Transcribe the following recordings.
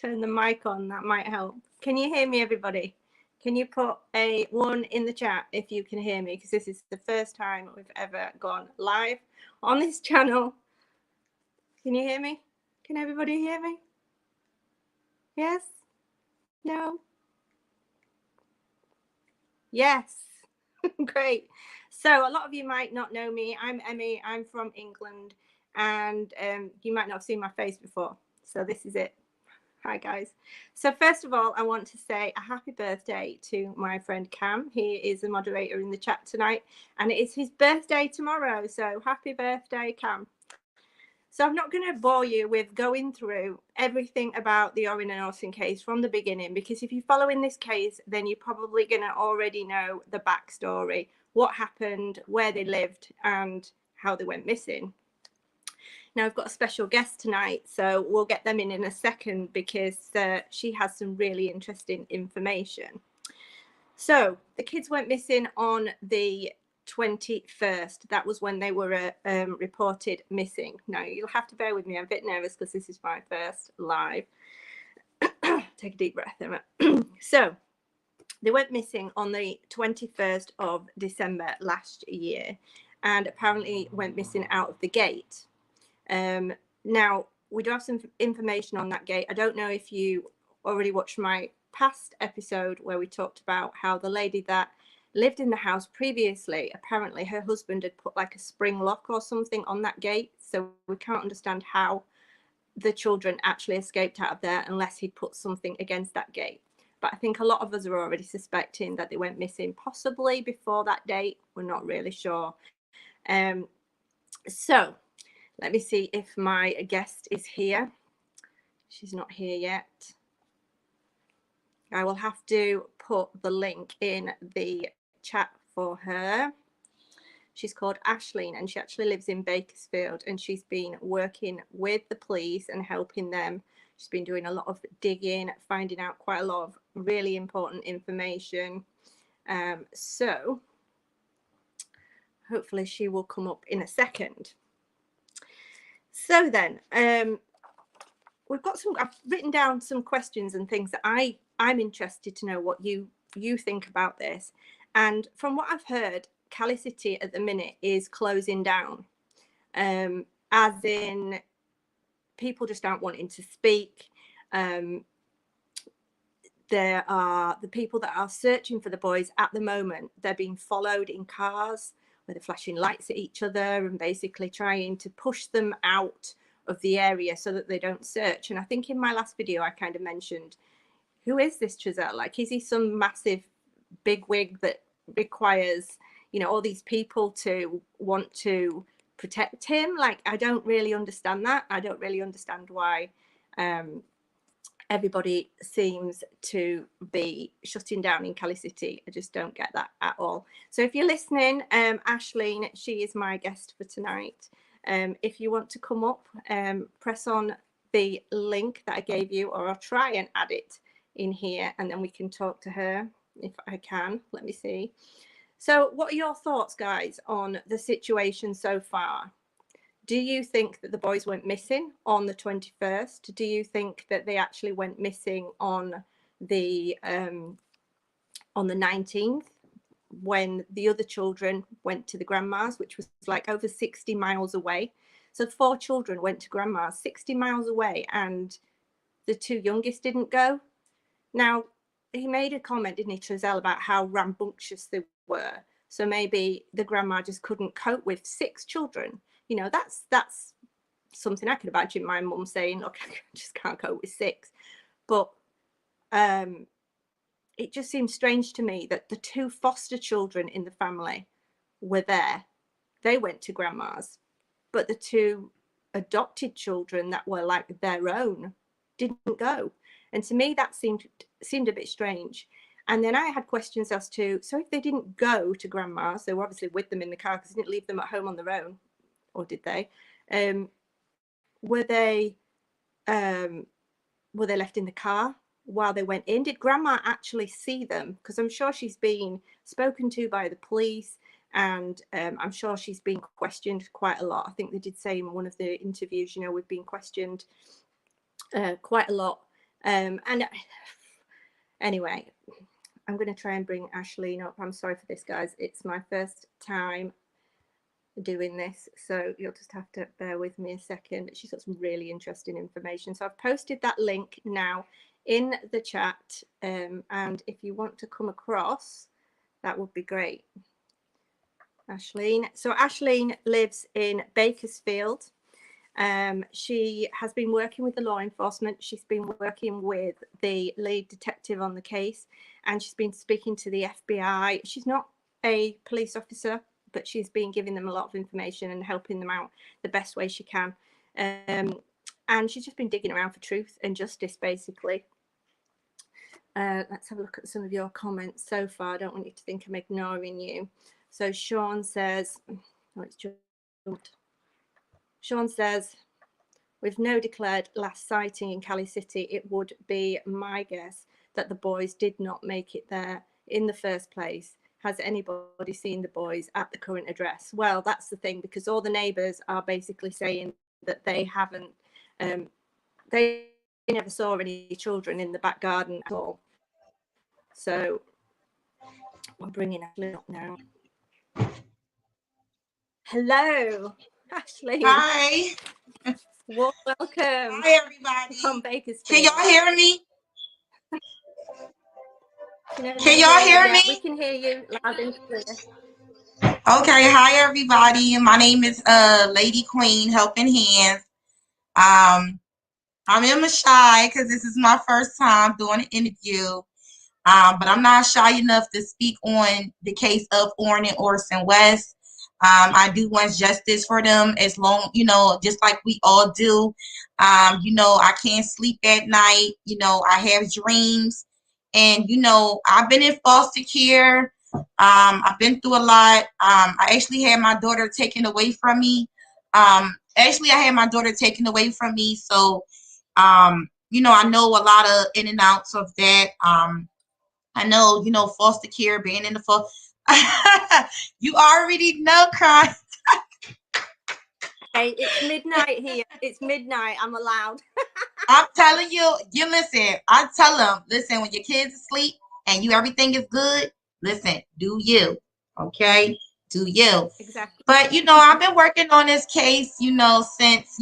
turn the mic on. That might help. Can you hear me, everybody? Can you put a 1 in the chat if you can hear me? Because this is the first time we've ever gone live on this channel. Can you hear me? Can everybody hear me? Yes? No? Yes. Great. So a lot of you might not know me. I'm Emmy. I'm from England, and you might not have seen my face before. So this is it. Hi guys. So first of all, I want to say a happy birthday to my friend Cam. He is the moderator in the chat tonight, and it is his birthday tomorrow. So happy birthday, Cam. So I'm not going to bore you with going through everything about the Orrin and Orson case from the beginning, because if you're following this case, then you're probably going to already know the backstory, what happened, where they lived, and how they went missing. Now, I've got a special guest tonight, so we'll get them in a second, because she has some really interesting information. So the kids went missing on the 21st. That was when they were reported missing. Now, you'll have to bear with me. I'm a bit nervous because this is my first live. Take a deep breath, Emma. So they went missing on the 21st of December last year, and apparently went missing out of the gate. Now, we do have some information on that gate. I don't know if you already watched my past episode where we talked about how the lady that lived in the house previously, apparently her husband had put like a spring lock or something on that gate. So we can't understand how the children actually escaped out of there unless he'd put something against that gate. But I think a lot of us are already suspecting that they went missing possibly before that date. We're not really sure. So let me see if my guest is here. She's not here yet. I will have to put the link in the chat for her. She's called Ashlynn, and she actually lives in Bakersfield, and she's been working with the police and helping them. She's been doing a lot of digging, finding out quite a lot of really important information. So hopefully she will come up in a second. So then, we've got some, I've written down some questions and things that I'm interested to know what you think about this. And from what I've heard, Cali City at the minute is closing down, as in people just aren't wanting to speak. There are the people that are searching for the boys at the moment. They're being followed in cars where they're flashing lights at each other and basically trying to push them out of the area so that they don't search. And I think in my last video, I kind of mentioned, who is this Trizell? Like, is he some massive bigwig that requires, you know, all these people to want to protect him? Like, I don't really understand that. I don't really understand why everybody seems to be shutting down in Cali City. I just don't get that at all. So if you're listening, Ashlynn, she is my guest for tonight. If you want to come up, press on the link that I gave you, or I'll try and add it in here, and then we can talk to her if I can. Let me see. So what are your thoughts, guys, on the situation so far? Do you think that the boys went missing on the 21st? Do you think that they actually went missing on the 19th, when the other children went to the grandma's, which was like over 60 miles away? So 4 children went to grandma's 60 miles away, and the 2 youngest didn't go. Now, he made a comment, didn't he, Trizell, about how rambunctious they were. So maybe the grandma just couldn't cope with 6 children. You know, that's something I could imagine my mum saying, look, I just can't cope with 6. But it just seems strange to me that the 2 foster children in the family were there. They went to grandma's, but the 2 adopted children that were like their own didn't go. And to me, that seemed a bit strange. And then I had questions as to, so if they didn't go to grandma's, they were obviously with them in the car because they didn't leave them at home on their own, or did they? Were they left in the car while they went in? Did grandma actually see them? Because I'm sure she's been spoken to by the police, and I'm sure she's been questioned quite a lot. I think they did say in one of the interviews, you know, we've been questioned quite a lot And anyway, I'm going to try and bring Ashlynn up. I'm sorry for this, guys. It's my first time doing this, so you'll just have to bear with me a second. She's got some really interesting information. So I've posted that link now in the chat, and if you want to come across, that would be great. Ashlynn. So Ashlynn lives in Bakersfield. She has been working with the law enforcement. She's been working with the lead detective on the case, and she's been speaking to the FBI. She's not a police officer, but she's been giving them a lot of information and helping them out the best way she can. And she's just been digging around for truth and justice, basically. Let's have a look at some of your comments so far. I don't want you to think I'm ignoring you. So Sean says, oh, it's jumped. Sean says, with no declared last sighting in Cali City, it would be my guess that the boys did not make it there in the first place. Has anybody seen the boys at the current address? Well, that's the thing, because all the neighbours are basically saying that they haven't, they never saw any children in the back garden at all. So I'm bringing Ashlynn up now. Hello, Ashlynn. Hi. Welcome. Hi, everybody. From Bakersfield. Can y'all hear me? Can y'all hear me? We can hear you loud and clear. Okay. Hi, everybody. My name is Lady Queen, Helping Hands. I'm in my shy because this is my first time doing an interview. But I'm not shy enough to speak on the case of Orrin and Orson West. I do want justice for them, as long, just like we all do. I can't sleep at night. I have dreams. And, I've been in foster care. I've been through a lot. I actually had my daughter taken away from me. So, I know a lot of in and outs of that. I know, foster care, being in the foster. You already know, crying. Hey, it's midnight here. It's midnight. I'm allowed. I'm telling you, listen. I tell them, listen, when your kids asleep and everything is good, listen, do you, okay? Do you. Exactly. But, I've been working on this case, since,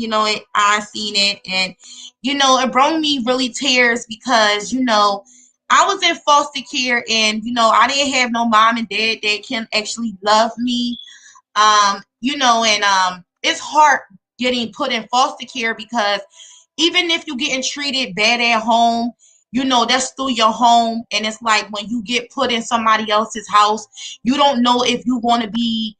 I seen it. And, it brought me really tears because, I was in foster care and, I didn't have no mom and dad that can actually love me. It's hard getting put in foster care because even if you're getting treated bad at home, that's still your home. And it's like when you get put in somebody else's house, you don't know if you're going to be,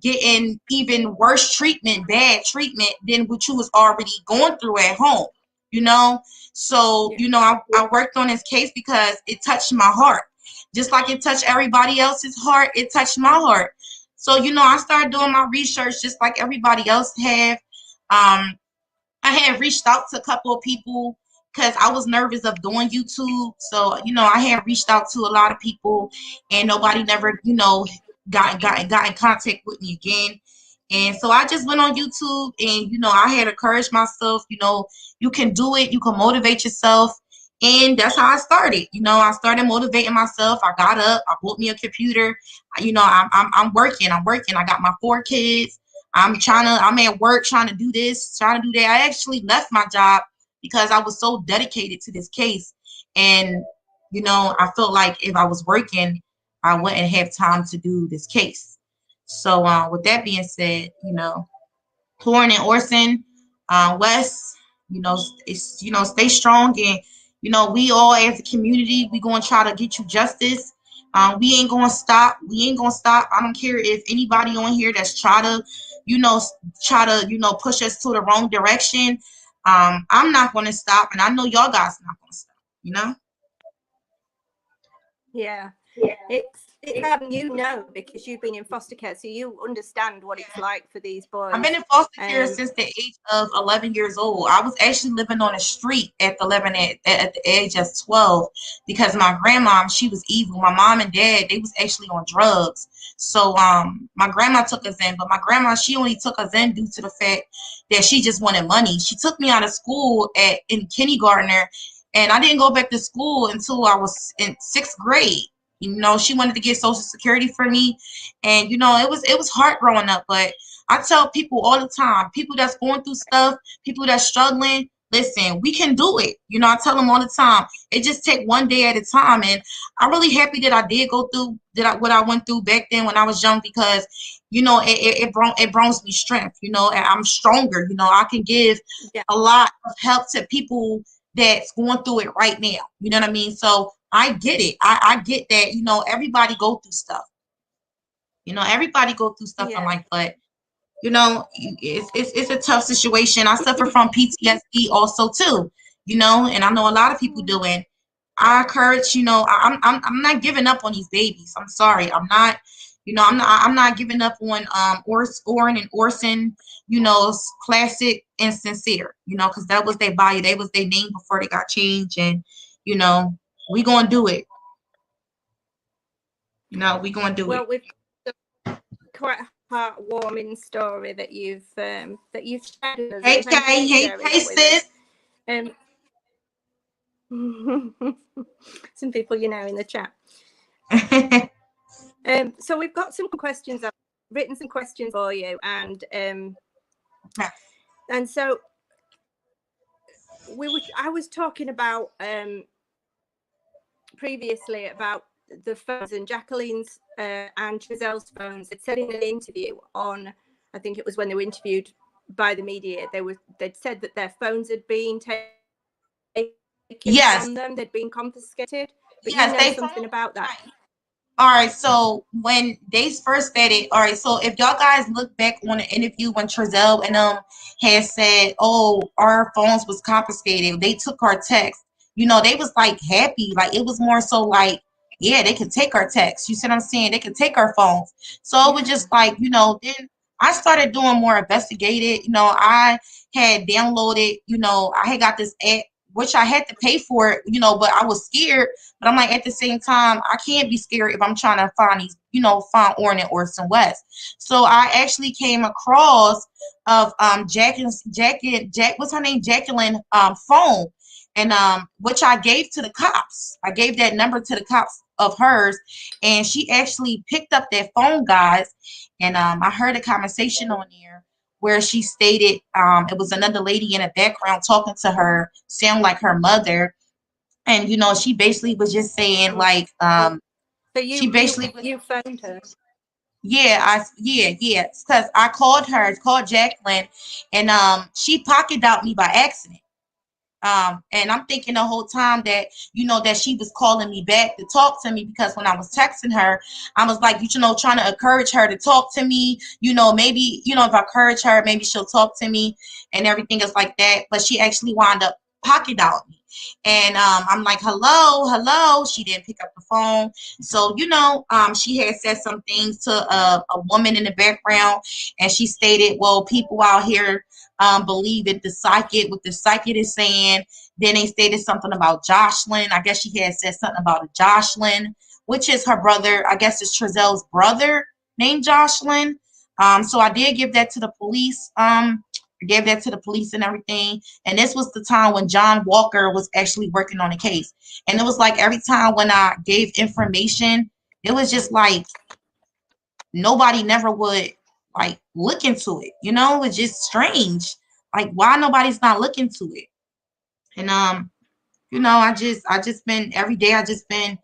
getting even worse treatment, bad treatment than what you was already going through at home, So, I worked on this case because it touched my heart. Just like it touched everybody else's heart, it touched my heart. So, I started doing my research just like everybody else have. I had reached out to a couple of people because I was nervous of doing YouTube. So, I had reached out to a lot of people and nobody never, got in contact with me again. And so I just went on YouTube and, I had encouraged myself, you can do it. You can motivate yourself. And that's how I started. I started motivating myself. I got up, I bought me a computer. I'm working. I got my 4 kids. I'm at work trying to do this, trying to do that. I actually left my job because I was so dedicated to this case. And, I felt like if I was working, I wouldn't have time to do this case. So with that being said, Orrin and Orson West, stay strong. And, we all as a community, we going to try to get you justice. We ain't going to stop. I don't care if anybody on here that's try to push us to the wrong direction. I'm not going to stop. And I know y'all guys not going to stop, Yeah. It's because you've been in foster care, so you understand what it's like for these boys. I've been in foster care since the age of 11 years old. I was actually living on the street at the age of 12 because my grandma, she was evil. My mom and dad, they was actually on drugs. So my grandma took us in, but my grandma, she only took us in due to the fact that she just wanted money. She took me out of school in kindergarten, And I didn't go back to school until I was in 6th grade. You know, she wanted to get Social Security for me, and you know, it was hard growing up. But I tell people all the time, people that's going through stuff, people that's struggling, listen, we can do it. You know, I tell them all the time, it just take one day at a time. And I'm really happy that I did go through what I went through back then when I was young, because you know, it brings me strength. You know, and I'm stronger. You know, I can give Yeah. a lot of help to people that's going through it right now. You know what I mean? So I get it. I get that, you know, everybody go through stuff. You know, everybody go through stuff in Yeah. life, but you know, it's a tough situation. I suffer from PTSD also too, you know, and I know a lot of people do. And I encourage, you know, I'm not giving up on these babies. I'm sorry, I'm not, you know, I'm not giving up on Orrin and Orson, you know, classic and sincere, you know, because that was their body, they was their name before they got changed, and you know, we gonna do it. You know, we gonna do it. Well, we've got quite a heartwarming story that you've shared with us, Hey and thank you Kay, for hey sharing Kay that with us. sis. Some people, you know, in the chat. So we've got some questions. I've written some questions for you, and so I was talking about previously about the phones, and Jacqueline's and Giselle's phones. It said in an interview on, I think it was when they were interviewed by the media, they'd said that their phones had been taken Yes, from them, they'd been confiscated. But you yes, know they something about that. right. All right, so when they first started, all right, so if y'all guys look back on the interview when Trezell and had said, "Oh, our phones was confiscated," they took our text. You know, they was like happy, like it was more so like, yeah, they could take our text. You see what I'm saying? They could take our phones. So it was just like, you know, then I started doing more investigated. You know, I had downloaded, you know, I had got this app, which I had to pay for it, you know, but I was scared. But I'm like, at the same time, I can't be scared if I'm trying to find these, you know, find Orrin and Orson West. So I actually came across of Jack, what's her name, Jacqueline phone, and which I gave to the cops. I gave that number to the cops of hers, and she actually picked up that phone, guys. And I heard a conversation on there where she stated it was another lady in the background talking to her, sound like her mother, and you know, she basically was just saying like So she you basically was, you phoned her. yeah, because I called Jacqueline, and she pocket dialed me by accident. And I'm thinking the whole time that, you know, that she was calling me back to talk to me, because when I was texting her, I was like, you know, trying to encourage her to talk to me. You know, maybe, you know, if I encourage her, maybe she'll talk to me and everything is like that. But she actually wound up pocket dialing me. And I'm like, hello, hello. She didn't pick up the phone. So, you know, she had said some things to a woman in the background, and she stated, well, people out here believe it, what the psychic is saying. Then they stated something about Jocelyn. I guess she had said something about a Jocelyn, which is her brother. I guess it's Trezell's brother named Jocelyn. So I did give that to the police. I gave that to the police and everything. And this was the time when John Walker was actually working on the case. And it was like every time when I gave information, it was just like nobody never would like look into it. You know, it's just strange. Like why nobody's not looking to it. And you know, I just been every day, I just been,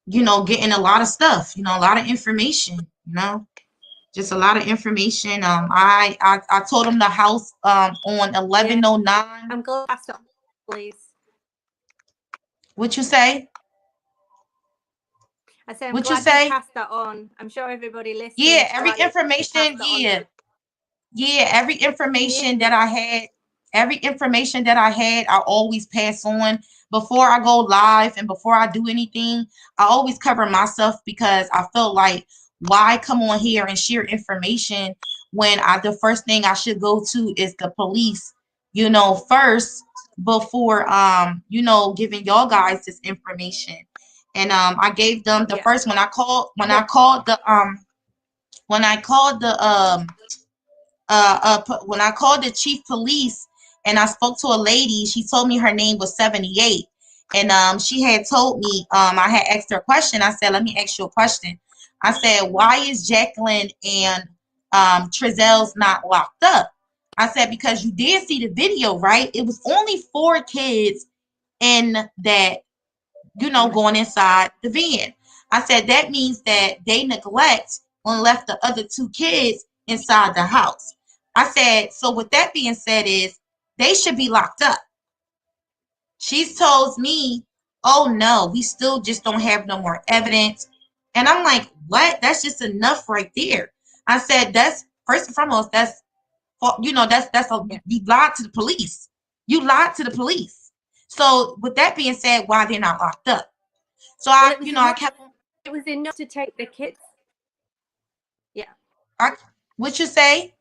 you know, getting a lot of stuff, you know, a lot of information, you know, just a lot of information. I told him the house on Yeah, 1109. I'm glad passed it on, please. What you say? I say I'm What you glad you say? passed that on. I'm sure everybody listening Yeah, is every glad you passed information, that on. yeah. Yeah, every Can you hear information that me? I had, every information that I had, I always pass on before I go live and before I do anything. I always cover myself, because I felt like, why come on here and share information when the first thing I should go to is the police, you know, first, before you know, giving y'all guys this information. And I gave them the Yeah. first, But when I called the chief police, and I spoke to a lady. She told me her name was 78. And she had told me, I had asked her a question. I said, let me ask you a question. I said, why is Jacqueline and Trezel's not locked up? I said, because you did see the video, right? It was only 4 kids in that, going inside the van. I said, that means that they neglect and left the other 2 kids inside the house. I said, so with that being said is they should be locked up. She told me, oh no, we still just don't have no more evidence. And I'm like, what? That's just enough right there. I said, that's first and foremost, that's you lied to the police. You lied to the police. So with that being said, why they're not locked up? So Well, I kept. It was enough to take the kids. Yeah. What you say?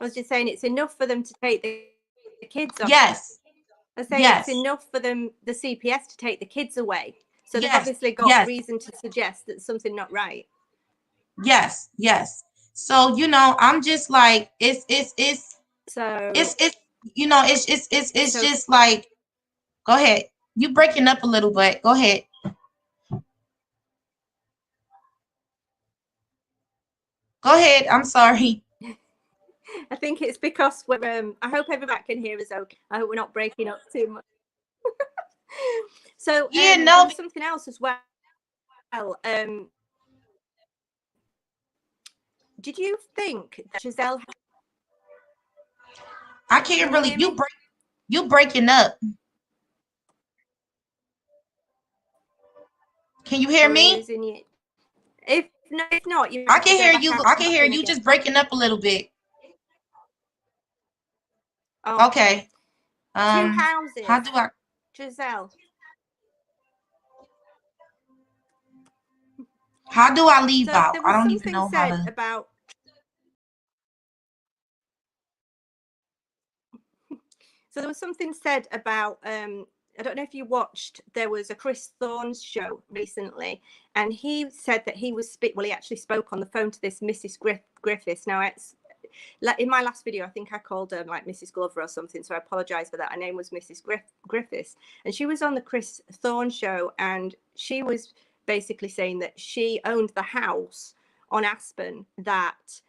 I was just saying it's enough for them to take the kids off. Yes. I say it's enough for them, the CPS, to take the kids away. So they've obviously got reason to suggest that something not right. Yes. So I'm just like it's just like, go ahead. You breaking up a little bit. Go ahead. Go ahead. I'm sorry. I think it's because we're. I hope everybody can hear us okay. I hope we're not breaking up too much. So there was something else as well. Did you think that Giselle? I can't really. You breaking up. Can you hear me? If not, you I have to can go hear back you. out. I can hear you. Just breaking up a little bit. Oh. Okay. 2 houses. How do I? Giselle. How do I leave out? There I was don't even know how to. About. So there was something said about. I don't know if you watched. There was a Chris Thorne's show recently, and he said that he was he actually spoke on the phone to this Mrs. Griffiths. Now it's in my last video, I think I called her like Mrs. Glover or something, so I apologize for that. Her name was Mrs. Griffiths, and she was on the Chris Thorne show, and she was basically saying that she owned the house on Aspen that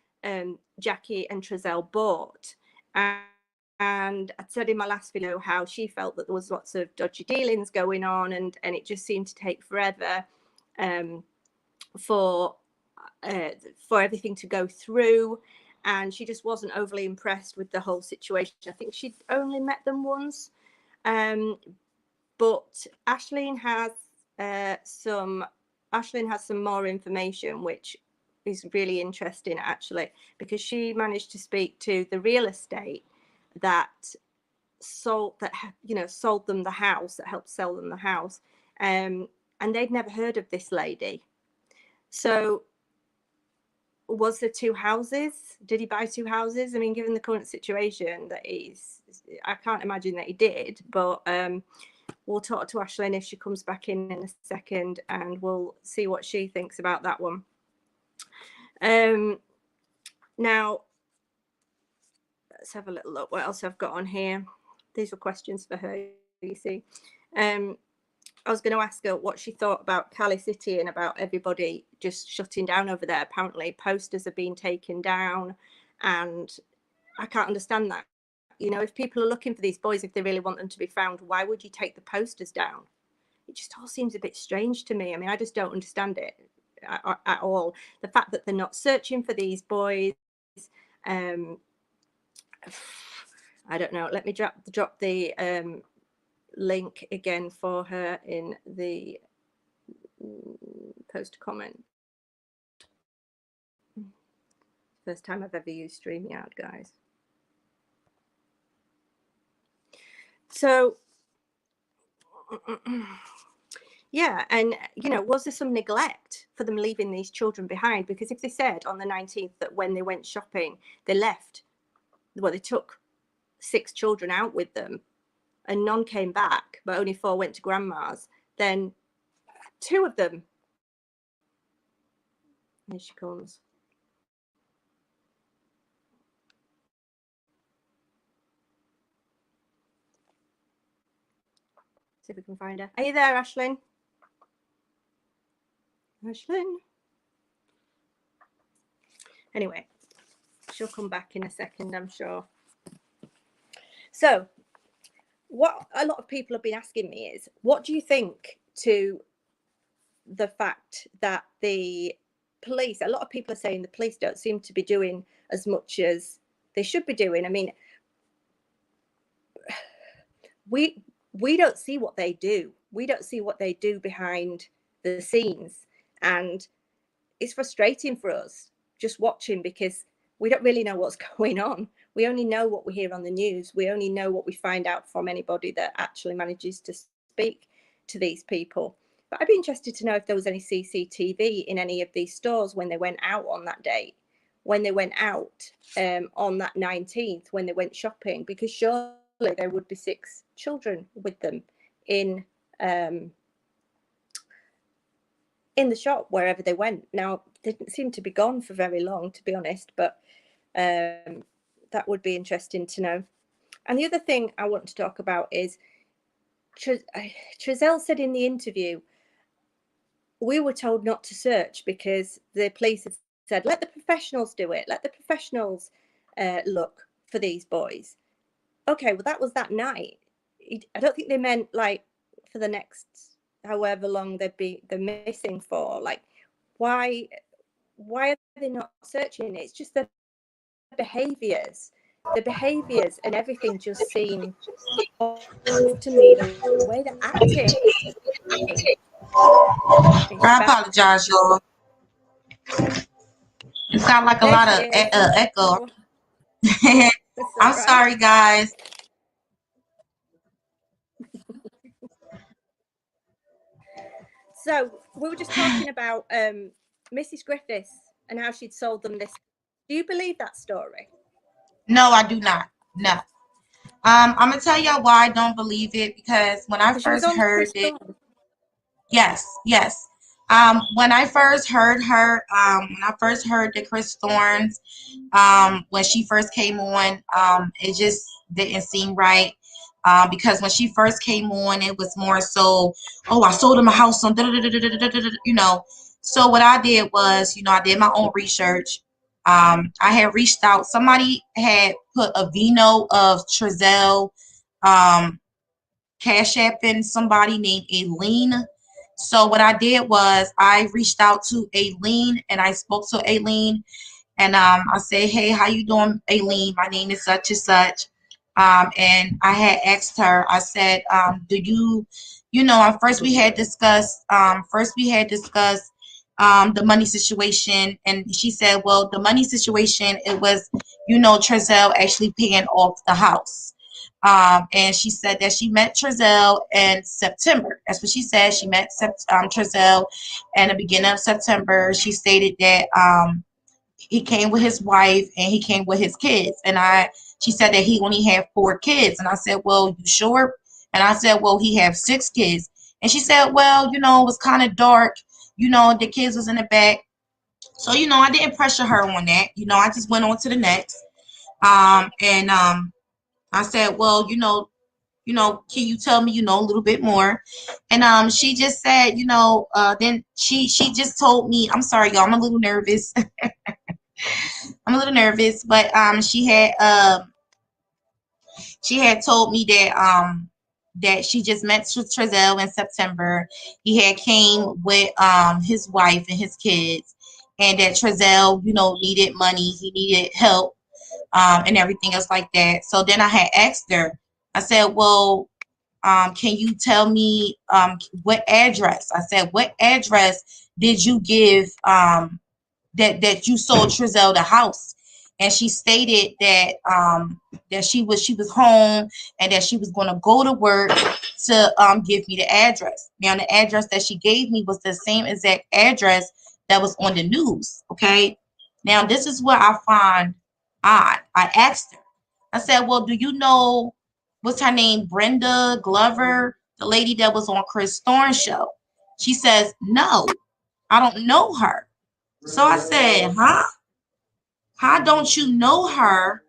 Jackie and Trezel bought. And I said in my last video how she felt that there was lots of dodgy dealings going on, and it just seemed to take forever for everything to go through. And she just wasn't overly impressed with the whole situation. I think she'd only met them once. But Ashlynn has some more information, which is really interesting actually, because she managed to speak to the real estate that sold them the house, that helped sell them the house, and they'd never heard of this lady. So was there 2 houses? Did he buy 2 houses? I mean, given the current situation that I can't imagine that he did, but we'll talk to Ashlynn if she comes back in a second, and we'll see what she thinks about that one. Now let's have a little look what else I've got on here. These were questions for her, you see. I was going to ask her what she thought about Cali City and about everybody just shutting down over there. Apparently posters are being taken down, and I can't understand that. If people are looking for these boys, if they really want them to be found, why would you take the posters down? It just all seems a bit strange to me. I mean, I just don't understand it at all. The fact that they're not searching for these boys, I don't know. Let me drop the link again for her in the post comment. First time I've ever used StreamYard, guys. So yeah, and was there some neglect for them leaving these children behind? Because if they said on the 19th that when they went shopping they they took 6 children out with them and none came back, but only 4 went to grandma's, then 2 of them, here she comes, see if we can find her. Are you there, Ashlynn? Ashlynn? Anyway, she'll come back in a second, I'm sure. So, what a lot of people have been asking me is, what do you think to the fact that the police, a lot of people are saying the police don't seem to be doing as much as they should be doing. I mean, we don't see what they do. We don't see what they do behind the scenes. And it's frustrating for us just watching, because we don't really know what's going on. We only know what we hear on the news. We only know what we find out from anybody that actually manages to speak to these people. But I'd be interested to know if there was any CCTV in any of these stores when they went out on that date, when they went out on that 19th, when they went shopping, because surely there would be 6 children with them in the shop wherever they went. Now, they didn't seem to be gone for very long, to be honest, but that would be interesting to know. And the other thing I want to talk about is Trezell said in the interview, we were told not to search because the police had said, let the professionals do it. Let the professionals look for these boys. Okay, well, that was that night. I don't think they meant like for the next however long they're missing for. Like, why are they not searching? It's just the behaviors and everything just seemed off to me, the way they're acting. I apologize, y'all. It sounds like a lot of echo. I'm sorry, guys. So we were just talking about Mrs. Griffiths and how she'd sold them this. Do you believe that story? No, I do not. No. I'm gonna tell y'all why I don't believe it, because when I first heard it, yes. When I first heard her, when I first heard the Chris Thorns, when she first came on, it just didn't seem right. Because when she first came on, it was more so, oh, I sold him a house on, you know. So what I did was, you know, I did my own research. I had reached out. Somebody had put a Vino of Trezell, Cash App in somebody named Aileen. So what I did was I reached out to Aileen and I spoke to Aileen, and I said, hey, how you doing, Aileen? My name is such and such. And I had asked her, I said, do you know, first we had discussed the money situation. And she said, well, the money situation, it was, you know, Trezell actually paying off the house. And she said that she met Trezell in September. That's what she said. She met Trezell in the beginning of September. She stated that he came with his wife and he came with his kids. And she said that he only had 4 kids. And I said, well, you sure? And I said, well, he have 6 kids. And she said, well, you know, it was kind of dark. You know, the kids was in the back. So, you know, I didn't pressure her on that. You know, I just went on to the next. I said, well, you know, can you tell me, you know, a little bit more? And she just said, you know, then she just told me, I'm sorry, y'all, I'm a little nervous. I'm a little nervous, but she had told me that that she just met Trezell in September. He had came with his wife and his kids, and that Trezell, you know, needed money, he needed help, and everything else like that. So then I had asked her, I said, well, can you tell me what address? I said, what address did you give that you sold Trezell the house? And she stated that that she was home and that she was going to go to work to give me the address. Now the address that she gave me was the same exact address that was on the news. Okay. Now this is what I find odd. I asked her. I said, well, do you know what's her name? Brenda Glover, the lady that was on Chris Thorne's show. She says, no, I don't know her. So I said, huh? How don't you know her?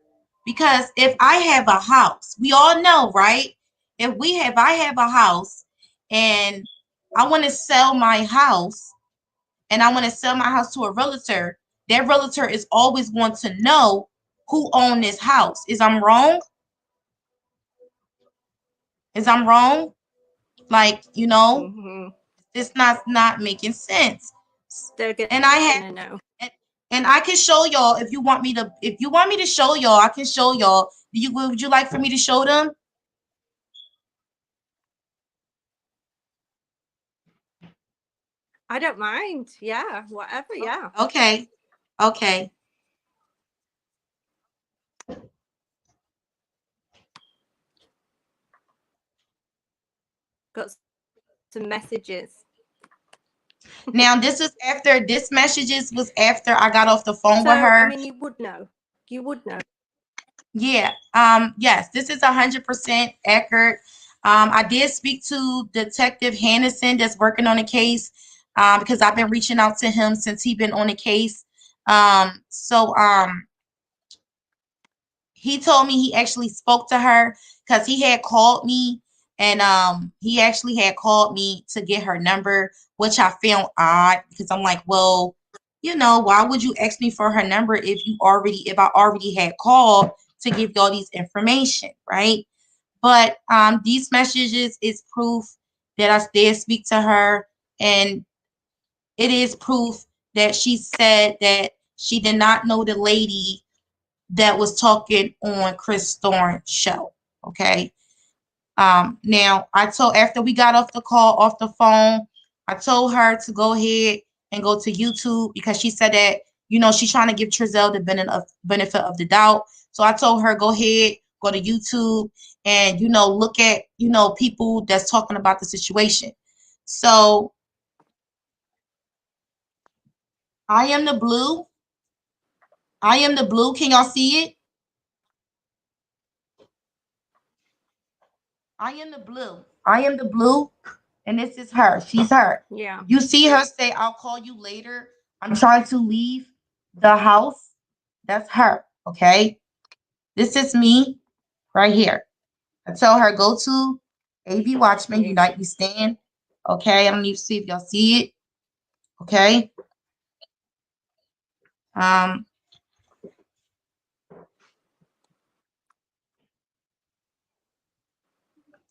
Because if I have a house, we all know, right? If I have a house and I want to sell my house, and I want to sell my house to a realtor, that realtor is always going to know who owned this house. Is I'm wrong? Is I'm wrong? Like, Mm-hmm. it's not making sense. They're And I have gonna know. and I can show y'all if you want me to show y'all, I can show y'all. Would you like for me to show them? I don't mind. Yeah, whatever. Yeah. Okay. Okay. Got some messages. Now this messages was after I got off the phone with So, I her. mean, you would know. You would know. Yeah. Yes, this is 100% accurate. I did speak to Detective Hannison that's working on the case, because I've been reaching out to him since he been on the case. So he told me he actually spoke to her because he had called me, and he actually had called me to get her number, which I found odd because I'm like, well, why would you ask me for her number if I already had called to give y'all these information, right? But these messages is proof that I did speak to her, and it is proof that she said that she did not know the lady that was talking on Chris Thorne's show. Okay. Now I told after we got off the phone, I told her to go ahead and go to YouTube because she said that, she's trying to give Trizelle the benefit of the doubt. So I told her, go ahead, go to YouTube and, look at, people that's talking about the situation. So I am the blue. I am the blue. Can y'all see it? I am the blue. I am the blue. And this is her. She's her. Yeah. You see her say, I'll call you later. I'm trying to leave the house. That's her. Okay. This is me right here. I tell her, go to AV Watchman, Yeah. Unite We Stand. Okay. I don't need to see if y'all see it. Okay. Um,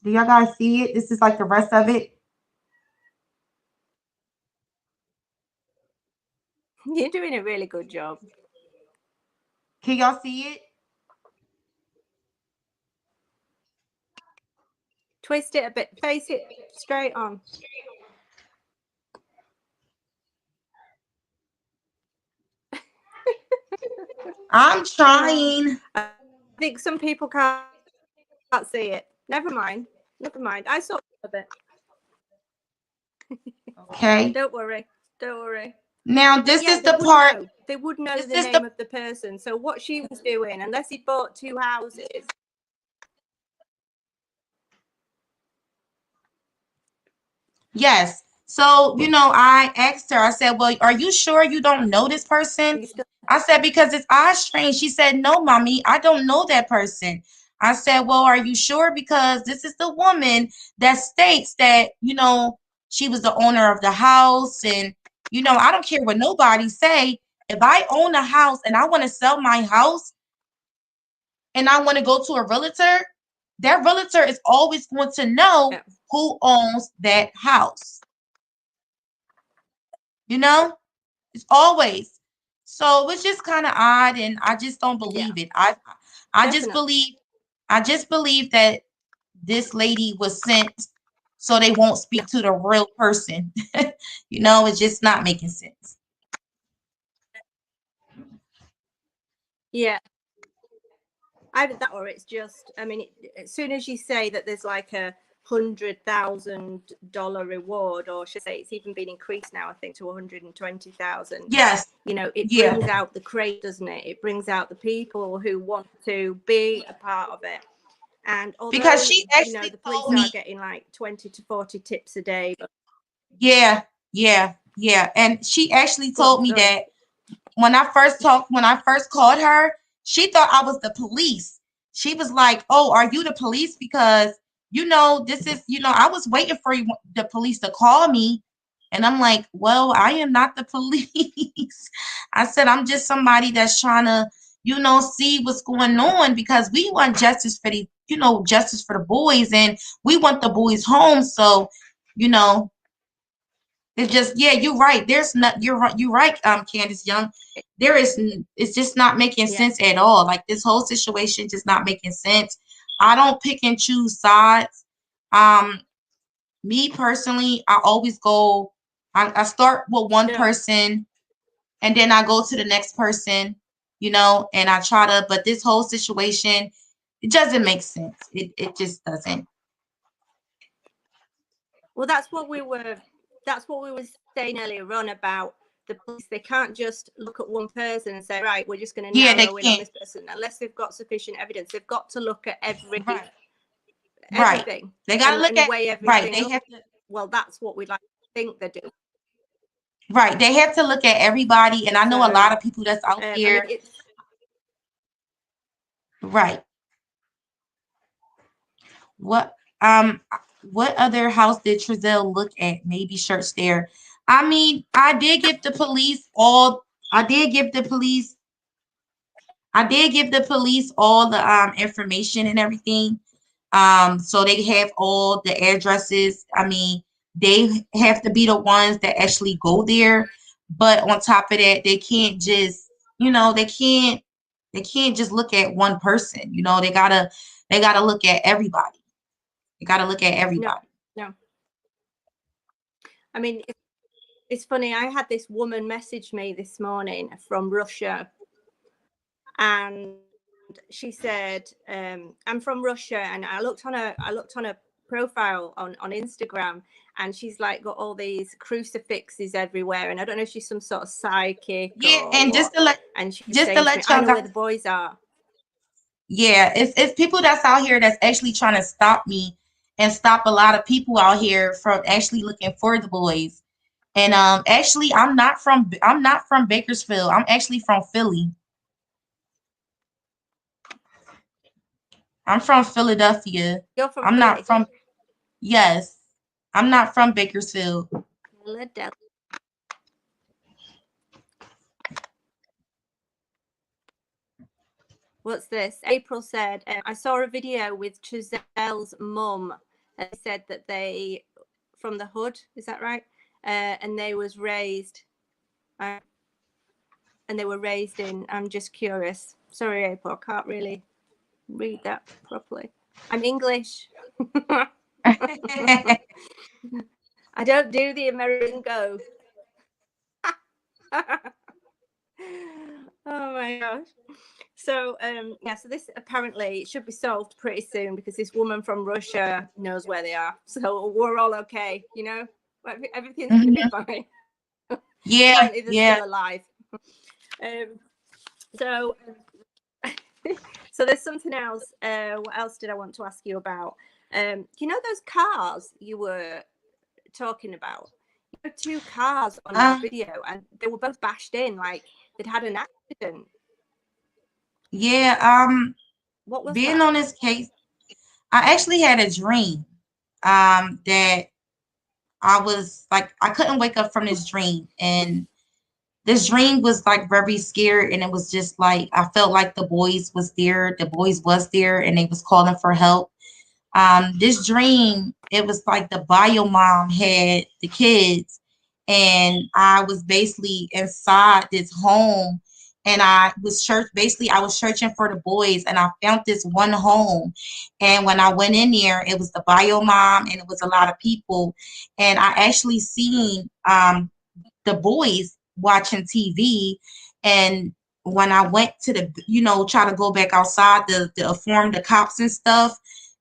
do y'all guys see it? This is like the rest of it. You're doing a really good job. Can y'all see it? Twist it a bit. Face it straight on. I'm trying. I think some people can't see it. Never mind. Never mind. I saw a bit. Okay. Don't worry. Don't worry. Now But this yeah, is the part. they would know This the is the name of the person. So what she was doing, unless he bought two houses. Yes. So, I asked her, I said, well, are you sure you don't know this person? You still, I said, because it's eye strange. She said, no, mommy, I don't know that person. I said, well, are you sure? Because this is the woman that states that, she was the owner of the house. And, I don't care what nobody say. If I own a house and I want to sell my house and I want to go to a realtor, that realtor is always going to know yeah. who owns that house. You know, it's always. So it's just kind of odd, and I just don't Yeah. believe it. I just Definitely. believe, that this lady was sent so they won't Yeah. speak to the real person. It's just not making sense. Yeah. Either that or it's just, I mean, as soon as you say that there's like a $100,000 reward, or should I say it's even been increased now, I think, to 120,000. Yes. It Yeah. brings out the crate, doesn't it? It brings out the people who want to be a part of it. And Because although, she actually the police told are me. getting like 20 to 40 tips a day. Yeah. Yeah. Yeah. And she actually Go on, told me sorry. that when I first called her, she thought I was the police. She was like, "Oh, are you the police?" Because this is, I was waiting for the police to call me. And I'm like, well, I am not the police. I said, I'm just somebody that's trying to, see what's going on, because we want justice for justice for the boys, and we want the boys home. So, you know, it's just, yeah, you're right. You're right, Candace Young. It's just not making Yeah. sense at all. Like, this whole situation just not making sense. I don't pick and choose sides. Um, Me personally, I always go, I start with one No. person and then I go to the next person, and I try to, but this whole situation, it doesn't make sense. It just doesn't. Well, that's what we were saying earlier on about the police. They can't just look at one person and say, right, we're just going to Yeah, they narrow in on can't. this person, unless they've got sufficient evidence. They've got to look at Right. everything. They got to look and at, weigh right. everything They up. have to, Well, that's what we'd like to think they do. right. They have to look at everybody. And I know a So, lot of people that's out I mean, there. it's Right. What what other house did Trezell look at? Maybe Church there. I mean, I did give the police all the information and everything. So they have all the addresses. I mean, they have to be the ones that actually go there. But on top of that, they can't just, they can't just look at one person. They gotta look at everybody. They gotta look at no, everybody. no. I mean, it's funny. I had this woman message me this morning from Russia, and she said, "I'm from Russia," and I looked on a profile on Instagram, and she's like got all these crucifixes everywhere, and I don't know if she's some sort of psychic Yeah, or and what. And she's just to saying to me, let "I y'all know where know, the boys are." yeah, it's people that's out here that's actually trying to stop me and stop a lot of people out here from actually looking for the boys. And actually I'm not from Bakersfield. I'm actually from Philly. I'm from Philadelphia. You're from I'm not Philly. from Yes. I'm not from Bakersfield. Philadelphia. What's this? April said, I saw a video with Gisele's mum. And said that they from the hood, is that right? And they was raised, and they were raised in. I'm just curious. Sorry, April, I can't really read that properly. I'm English. I don't do the American go. Oh my gosh. So yeah, so this apparently should be solved pretty soon, because this woman from Russia knows where they are. So we're all okay, everything's gonna be fine. Yeah, Apparently they're yeah. still alive. Um, so so there's something else. What else did I want to ask you about? Those cars you were talking about? You had two cars on that video, and they were both bashed in, like they'd had an accident. Yeah, What was being that? on this case, I actually had a dream that I couldn't wake up from this dream, and this dream was like very scared, and it was just like I felt like the boys was there and they was calling for help. This dream, it was like the bio mom had the kids, and I was basically inside this home, and I was searching for the boys, and I found this one home. And when I went in there, it was the bio mom, and it was a lot of people, and I actually seen the boys watching TV. And when I went to try to go back outside to inform the cops and stuff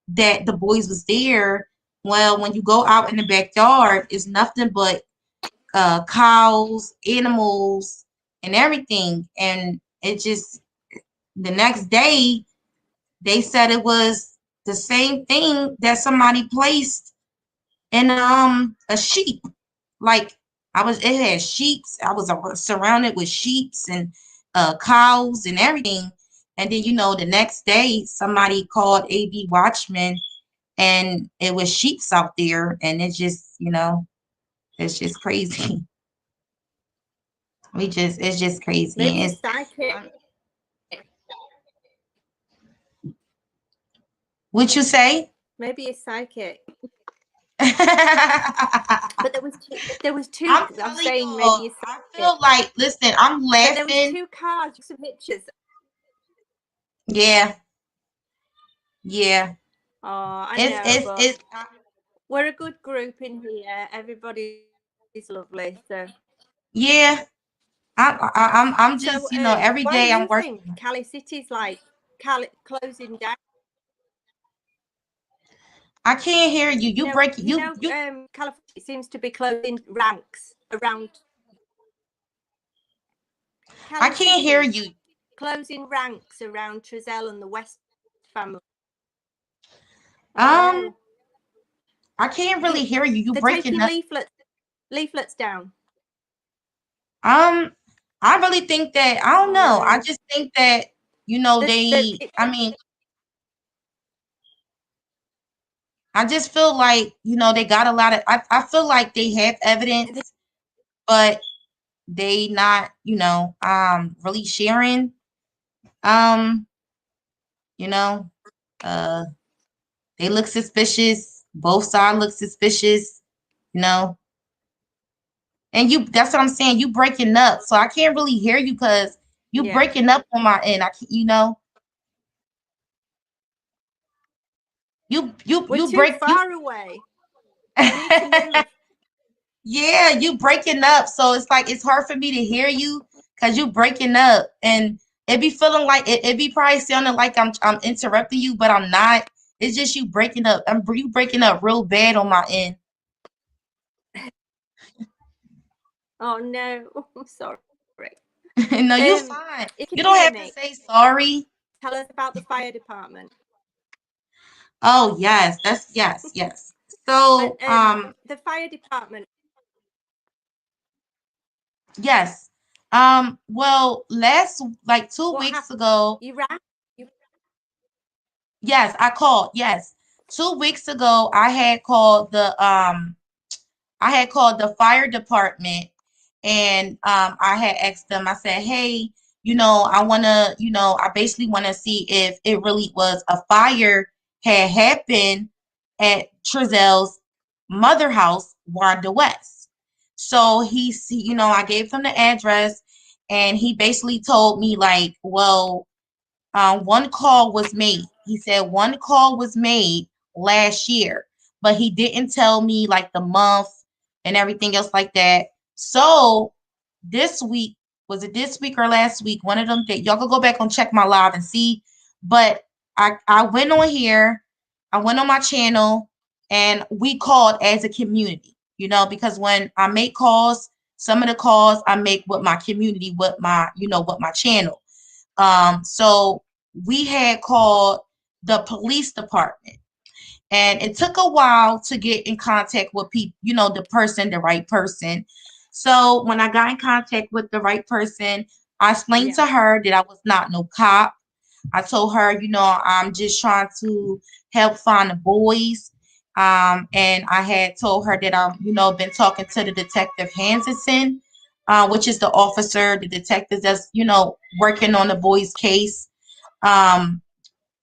that the boys was there. Well, when you go out in the backyard, it's nothing but cows, animals, and everything. And it just, the next day, they said it was the same thing that somebody placed in a sheep. Like, it had sheeps. I was surrounded with sheeps and cows and everything. And then, the next day somebody called AV Watchman, and it was sheeps out there, and it's just, it's just crazy. It's just crazy. Maybe a It's psychic. um, what you say? Maybe a psychic. I'm But there was two. I'm telling saying y'all, maybe a I psychic. feel like, listen, I'm But there was laughing. two cars, some pictures. Yeah, yeah. Oh, I It's know, it's but it's we're a good group in here. Everybody's lovely. So, yeah. I'm just, every what do day I'm you working. think Cali City's like? Cali closing down. I can't hear you. You break it. You. California seems to be closing ranks around I Cali can't hear City, you. closing ranks around Trezell and the West family. I Um, know. I can't really hear you. You They're breaking taking up. leaflets down. Um, I really think that, I don't Oh know. I no. just think that, The I mean, I just feel like, they got a lot of, I feel like they have evidence, but they not, really sharing. Um, you know, uh, they look suspicious. Both sides look suspicious, you know. And that's what I'm saying. You breaking up. So I can't really hear you because you yeah. breaking up on my end. I can't, We're you too break you far away. We need to move. yeah, you breaking up. So it's like it's hard for me to hear you because you breaking up. And it be feeling like it be probably sounding like I'm interrupting you, but I'm not. It's just you breaking up. You breaking up real bad on my end. Oh no. I'm sorry. No, you fine. You can You don't hear have to me. say sorry. Tell us about the fire department. Oh yes, that's yes, yes. And So the fire department. yes. Well, last like two What weeks happened? ago, You ran. You, yes, I called. Yes. 2 weeks ago, I had called the fire department, and I had asked them, I said, hey, I wanna, I basically wanna see if it really was a fire had happened at Trezell's mother house, Wanda West. So I gave him the address, and he basically told me like, well, one call was made. He said one call was made last year, but he didn't tell me like the month and everything else like that. So this week, was it this week or last week? One of them that y'all could go back and check my live and see. But I went on here, I went on my channel, and we called as a community, because when I make calls, some of the calls I make with my community, with my channel. So we had called the police department, and it took a while to get in contact with people, the right person. So when I got in contact with the right person, I explained yeah. to her that I was not no cop. I told her, I'm just trying to help find the boys. And I had told her that been talking to the detective Hansen, which is the officer, the detective that's, working on the boys' case. Um,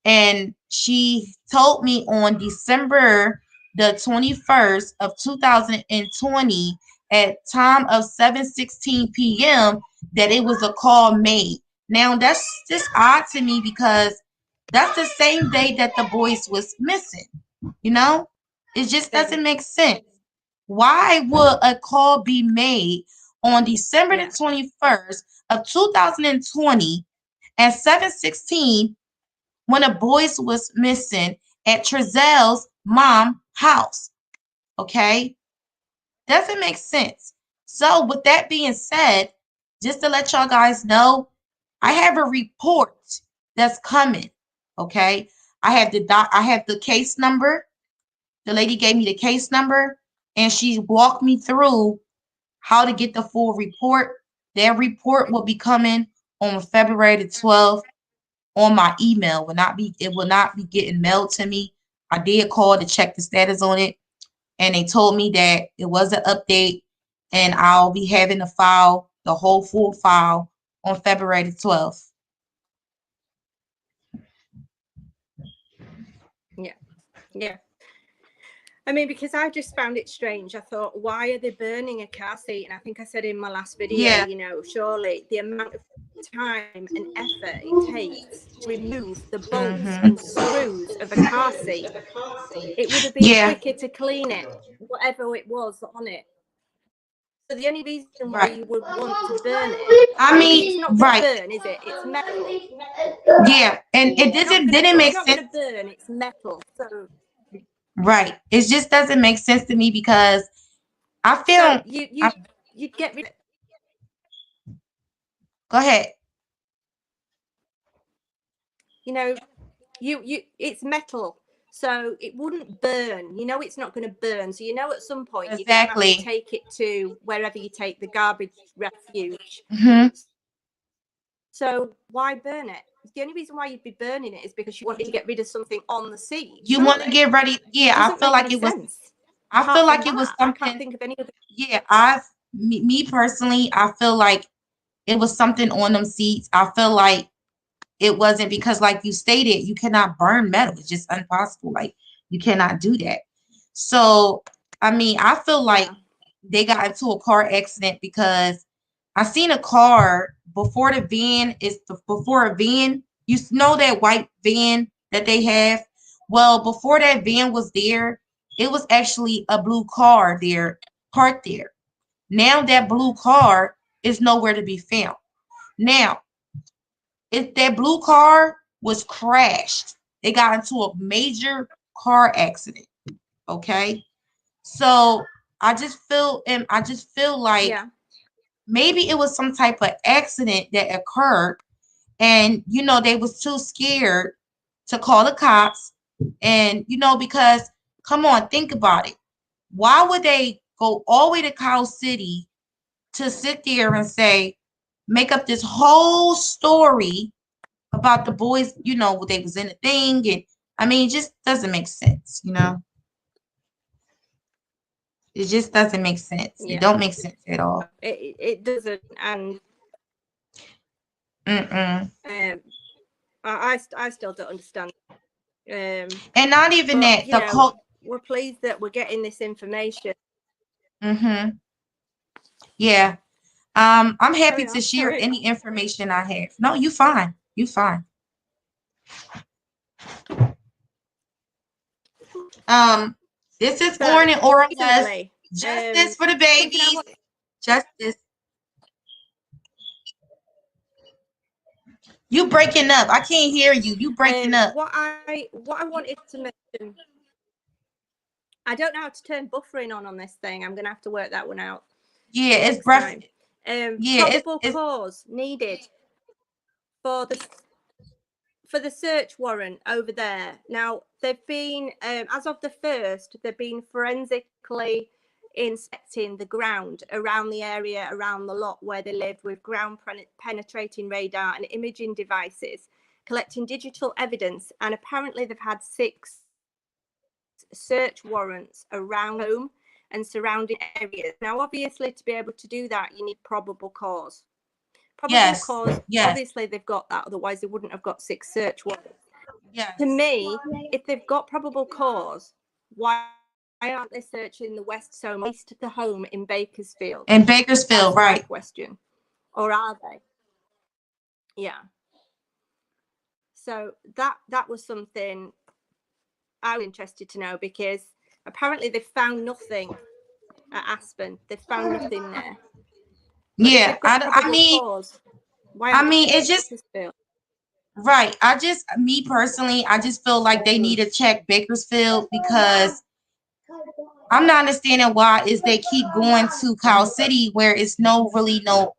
and she told me on December the 21st of 2020 at time of 7:16 p.m. that it was a call made. Now that's just odd to me because that's the same day that the boys was missing. You know, it just doesn't make sense. Why would a call be made on December the Yeah. 21st of 2020 at 7:16 when the boys was missing at Trezell's mom house? Okay, doesn't make sense. So with that being said, just to let y'all guys know, I Yeah. have a report that's coming. Okay, I have the case number. The lady gave me the case number, and she walked me through how to get the full report. That report will be coming on February the 12th on my email. It will not be getting mailed to me. I did call to check the status on it, and they told me that it was an update, and I'll be having the file, the whole full file, on February the 12th. Yeah. I mean, because I just found it strange. I thought, why are they burning a car seat? And I think I said in my last video, Yeah. you know, surely the amount of time and effort it takes to remove the bolts and screws of a car seat, it would have been quicker to clean it, whatever it was on it. So the only reason why you would want to burn it, I mean, it's not going to burn, is it? It's metal. Yeah, and it didn't make sense. It's not going to burn. It's metal. So right, it just doesn't make sense to me because I feel so you'd get rid of it. Go ahead. You know, it's metal, so it wouldn't burn. You know, it's not going to burn. So you know, at some point you're going to have to take it to wherever you take the garbage refuge. So why burn it? The only reason why you'd be burning it is because you wanted to get rid of something on the seat. You want to get ready. Yeah, I feel like it was. I feel like it was something. I can't think of any other. Yeah, me personally, I feel like it was something on them seats. I feel like it wasn't because, like you stated, you cannot burn metal. It's just impossible. Like, you cannot do that. So, I mean, I feel like they got into a car accident because I seen a car before the van before a van. You know that white van that they have? Well, before that van was there, it was actually a blue car there, parked there. Now that blue car is nowhere to be found. Now, if that blue car was crashed, they got into a major car accident. Okay. So I just feel like maybe it was some type of accident that occurred, and you know, they was too scared to call the cops. And you know, because come on, think about it. Why would they go all the way to Cow City to sit there and say, make up this whole story about the boys, you know, they was in a thing, and I mean, it just doesn't make sense, you know. It just doesn't make sense. It don't make sense at all. It doesn't, and I still don't understand. And not even that. We're pleased that we're getting this information. Yeah. I'm happy to share any information I have. No, you fine. You fine. This is Orrin and Orson West. Justice for the babies. Justice. You breaking up. I can't hear you. You breaking up. What I wanted to mention. I don't know how to turn buffering on this thing. I'm gonna have to work that one out. Yeah, it's breath. Probable cause needed for the search warrant over there. Now they've been, as of the 1st, they've been forensically inspecting the ground around the area, around the lot where they live, with ground penetrating radar and imaging devices, collecting digital evidence, and apparently they've had 6 search warrants around home and surrounding areas. Now, obviously, to be able to do that, you need probable cause. Cause, obviously, they've got that. Otherwise, they wouldn't have got 6 search warrants. To me, if they've got probable cause, why aren't they searching the West Somer, east of the home in Bakersfield? In Bakersfield, right? Question. Or are they? Yeah. So that was something I was interested to know, because apparently they found nothing at Aspen. They found nothing there. But yeah, I mean, it's just right. Me personally, I just feel like they need to check Bakersfield, because I'm not understanding why is they keep going to Cow City where it's no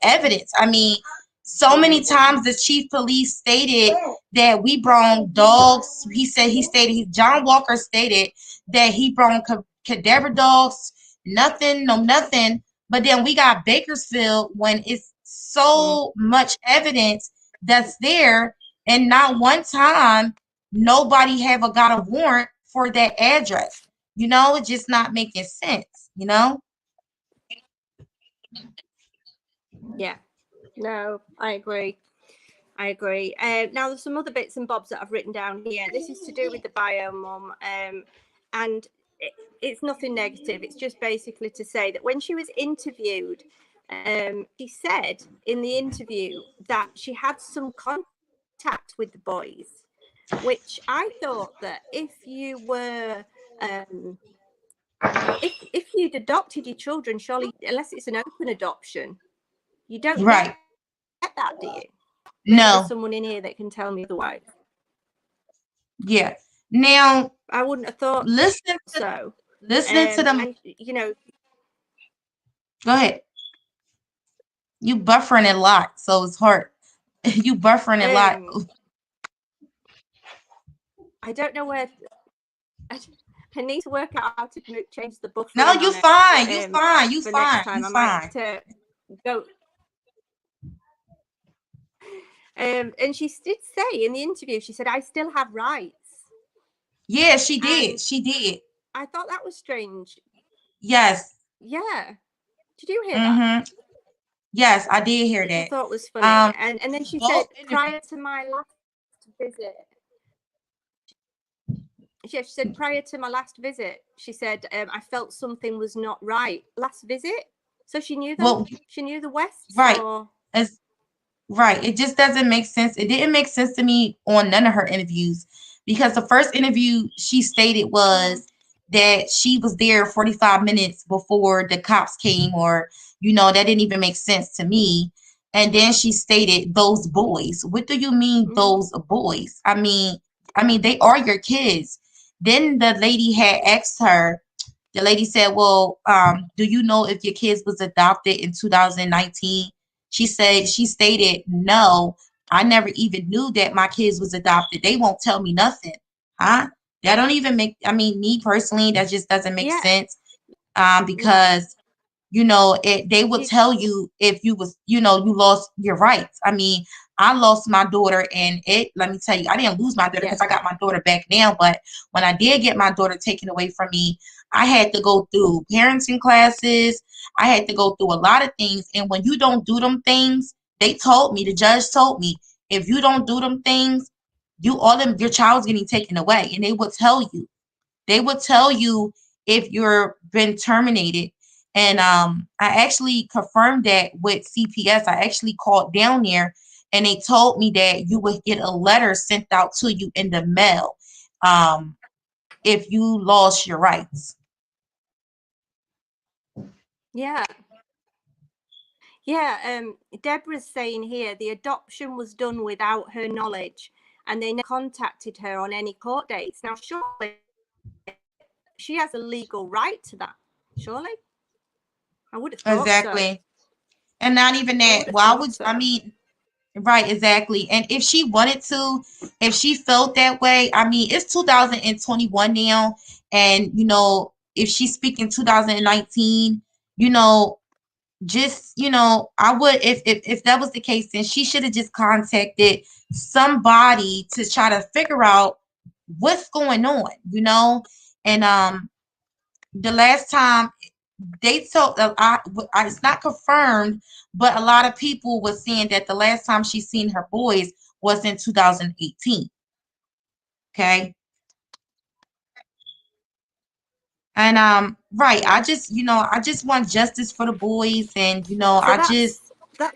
evidence. I mean, so many times the chief police stated that we brought dogs. John Walker stated that he brought cadaver dogs, nothing. But then we got Bakersfield when it's so much evidence that's there, and not one time nobody got a warrant for that address. It's just not making sense. Yeah. No, I agree. Now, there's some other bits and bobs that I've written down here. This is to do with the bio mum, and it's nothing negative. It's just basically to say that when she was interviewed, she said in the interview that she had some contact with the boys, which I thought that if you were if you'd adopted your children, surely, unless it's an open adoption, you don't Right. get that, do you? Maybe there's No. someone in here that can tell me otherwise. Yeah. Now, I wouldn't have thought listen to so. them. And Go ahead. You buffering a lot, so it's hard. You buffering a lot. I don't know where. I need to work out how to change the buffering. No, you fine. You fine. You for fine. next time, You I fine. might go. And she did say in the interview, she said, "I still have rights." Yeah, she did. And she did. I thought that was strange. Yes. Yeah. Did you hear that? Yes, I did hear Which that. I thought was funny. And then she said, prior to my last visit, she said, prior to my last visit, she said, I felt something was not right. Last visit? So she knew them? Well, she knew the Wests? Right. Or? Right. It just doesn't make sense. It didn't make sense to me on none of her interviews, because the first interview she stated was that she was there 45 minutes before the cops came, or, that didn't even make sense to me. And then she stated those boys. What do you mean those boys? I mean, they are your kids. Then the lady had asked her, the lady said, well, do you know if your kids was adopted in 2019? She stated, no, I never even knew that my kids was adopted. They won't tell me nothing. Huh? That don't even make, me personally, that just doesn't make sense. Because they will tell you if you was, you lost your rights. I lost my daughter, and let me tell you, I didn't lose my daughter because I got my daughter back now. But when I did get my daughter taken away from me, I had to go through parenting classes. I had to go through a lot of things. And when you don't do them things, the judge told me, if you don't do them things, your child's getting taken away. And they will tell you. They will tell you if you're been terminated. And I actually confirmed that with CPS. I actually called down there, and they told me that you would get a letter sent out to you in the mail if you lost your rights. Yeah. Yeah. Deborah's saying here the adoption was done without her knowledge, and they never contacted her on any court dates. Now, surely she has a legal right to that. Surely, I would have thought exactly. So. And not even that. Why would so. Right, exactly. And if she wanted to, if she felt that way, it's 2021 now, and if she's speaking 2019, just I would, if that was the case, then she should have just contacted somebody to try to figure out what's going on, and the last time they told, it's not confirmed, but a lot of people were saying that the last time she seen her boys was in 2018. Okay. And right, I just want justice for the boys, and So that's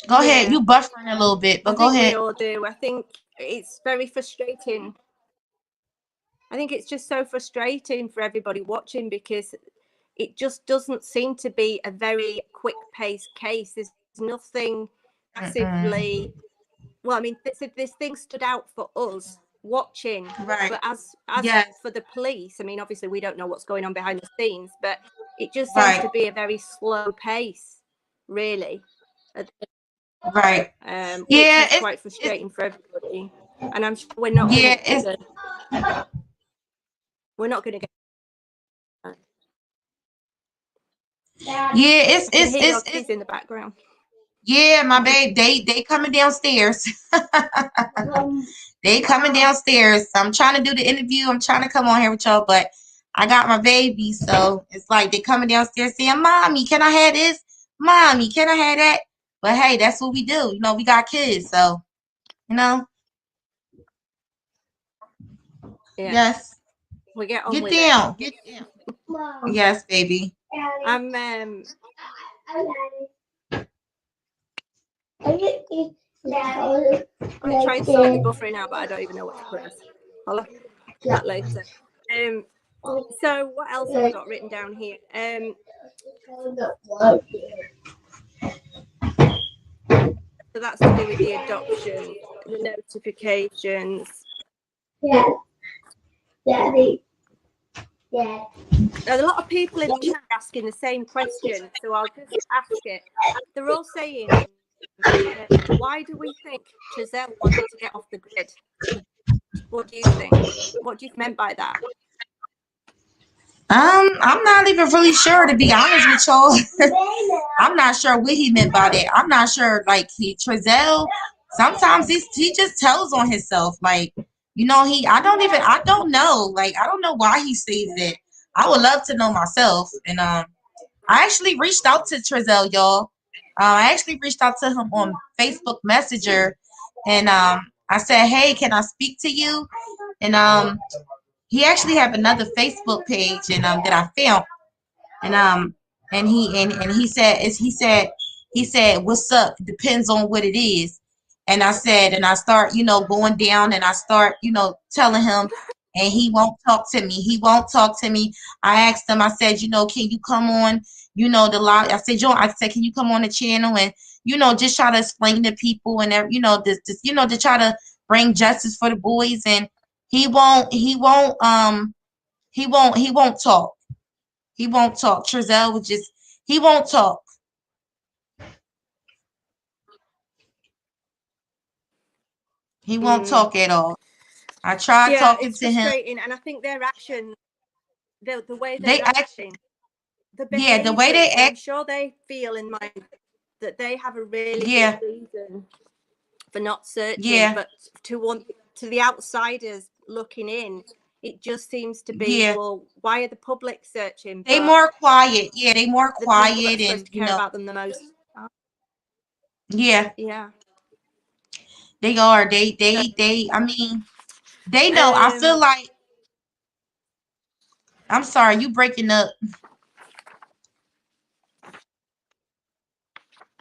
go ahead. You buffering a little bit, but go ahead. We all do. I think it's very frustrating. I think it's just so frustrating for everybody watching, because it just doesn't seem to be a very quick-paced case. There's nothing massively. Well, this thing stood out for us watching, right. But as for the police, obviously we don't know what's going on behind the scenes, but it just seems to be a very slow pace, really. Right. Which is quite frustrating for everybody, and I'm sure we're not. We're not going to get. Yeah, it's your kids in the background. Yeah, my babe, they coming downstairs. They coming downstairs. I'm trying to do the interview. I'm trying to come on here with y'all, but I got my baby, so it's like they coming downstairs saying, "Mommy, can I have this? Mommy, can I have that?" But hey, that's what we do. You know, we got kids, so you know, Yeah, yes. we get on Get with it. down. Get down. Yes, baby. I'm I'm trying to sort your buffering out, but I don't even know what to press. I'll look at that later. So what else have I got written down here? So that's to do with the adoption, the notifications. Yeah. There's a lot of people in the chat asking the same question, so I'll just ask it. They're all saying, why do we think Giselle wanted to get off the grid? What do you think? What do you meant by that? I'm not even really sure, to be honest with y'all. I'm not sure what he meant by that. I'm not sure. Like Trezell, sometimes he just tells on himself. Like, you know, I don't know. Like, I don't know why he says it. I would love to know myself. And I actually reached out to Trezell, y'all. I actually reached out to him on Facebook Messenger, and I said, "Hey, can I speak to you?" And he actually have another Facebook page, and that I found, and he said, "What's up? Depends on what it is." And I said, and I start, you know, going down, and I start, you know, telling him, and he won't talk to me. He won't talk to me. I asked him, I said, you know, can you come on, you know, the live? I said, John, I said, can you come on the channel and, you know, just try to explain to people and, you know, this, you know, to try to bring justice for the boys. And he won't talk. He won't talk. Trezell would just, he won't talk. He won't talk at all. I tried talking it's to him. frustrating, and I think their action, the way They they're actually, acting, the yeah, the way they behaviours, and I'm act, sure they feel in mind that they have a really yeah, good reason for not searching, yeah, but to the outsiders looking in, it just seems to be, yeah. well, why are the public searching, They but more quiet. Yeah, they more the people that quiet, are supposed and to you care know, about them the most? yeah, Yeah. they are. So, I mean, they know. I feel like, I'm sorry, you breaking up.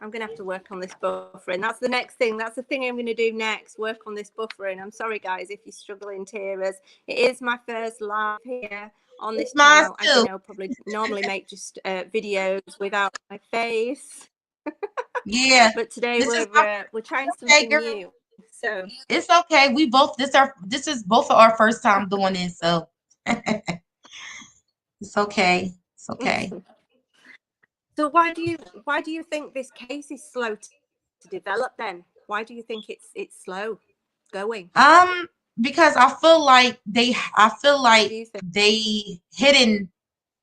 I'm going to have to work on this buffering. That's the next thing. That's the thing I'm going to do next, work on this buffering. I'm sorry, guys, if you're struggling to hear us. It is my first live here on this Mine channel. As too. you know, probably normally make just videos without my face. Yeah, But today this is my we're trying okay, something girl. new. So It's okay. We both this is both of our first time doing this, so it's okay. It's okay. so why do you think this case is slow to develop then? Why do you think it's slow going? Because I feel What do like you think? they hidden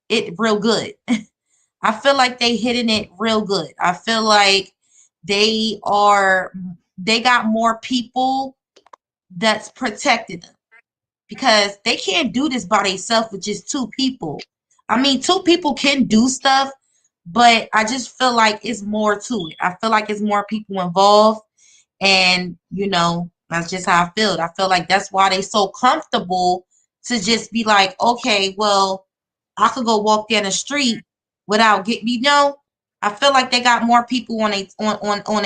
it real good. I feel like they hidden it real good. I feel like they are they got more people that's protecting them, because they can't do this by themselves with just two people. I mean, two people can do stuff, but I just feel like it's more to it. I feel like it's more people involved, and you know, that's just how I feel. I feel like that's why they so comfortable to just be like, okay, well, I could go walk down the street without getting, you know. I feel like they got more people on a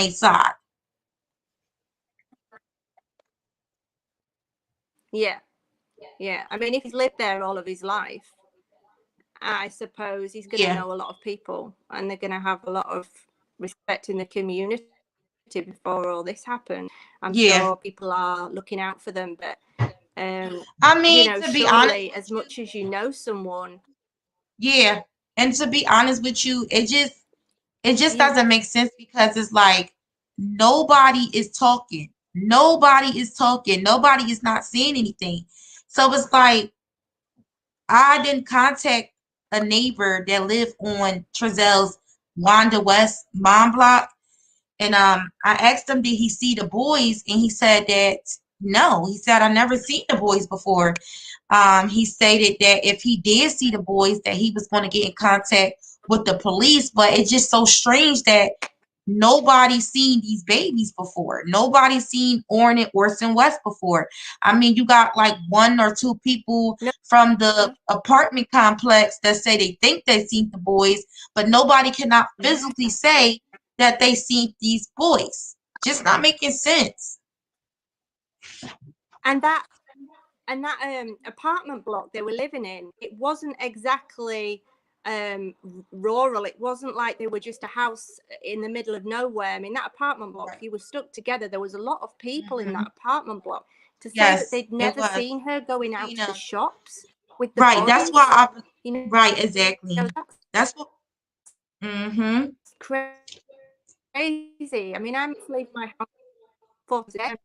side. Yeah. Yeah. I mean, if he's lived there all of his life, I suppose he's going to Yeah, know a lot of people, and they're going to have a lot of respect in the community before all this happened. I'm yeah. sure people are looking out for them, but I mean, to be honest surely as with you, much as you know someone, yeah. And to be honest with you, it just you doesn't make sense, because it's like nobody is talking. Nobody is talking. Nobody is not saying anything. So it's like I didn't contact a neighbor that lived on Trezell's Wanda West mom block, And I asked him, did he see the boys? And he said that no. He said, I never seen the boys before. He stated that if he did see the boys, that he was going to get in contact with the police. But it's just so strange that nobody seen these babies before. Nobody seen Orrin and Orson West before. I mean, you got like one or two people No. from the apartment complex that say they think they seen the boys, but nobody cannot Yeah. physically say that they seen these boys. Just not making sense. And that apartment block they were living in, it wasn't exactly rural. It wasn't like they were just a house in the middle of nowhere. I mean, that apartment block, Right. you were stuck together. There was a lot of people in Hmm. that apartment block. To say that Yes, they'd it never was. seen her going out to the Tina. shops with the Right. That's why boys, I. you Right. know, Exactly. that's That's what. Mm-hmm. crazy. I mean, I'm leaving my house for today.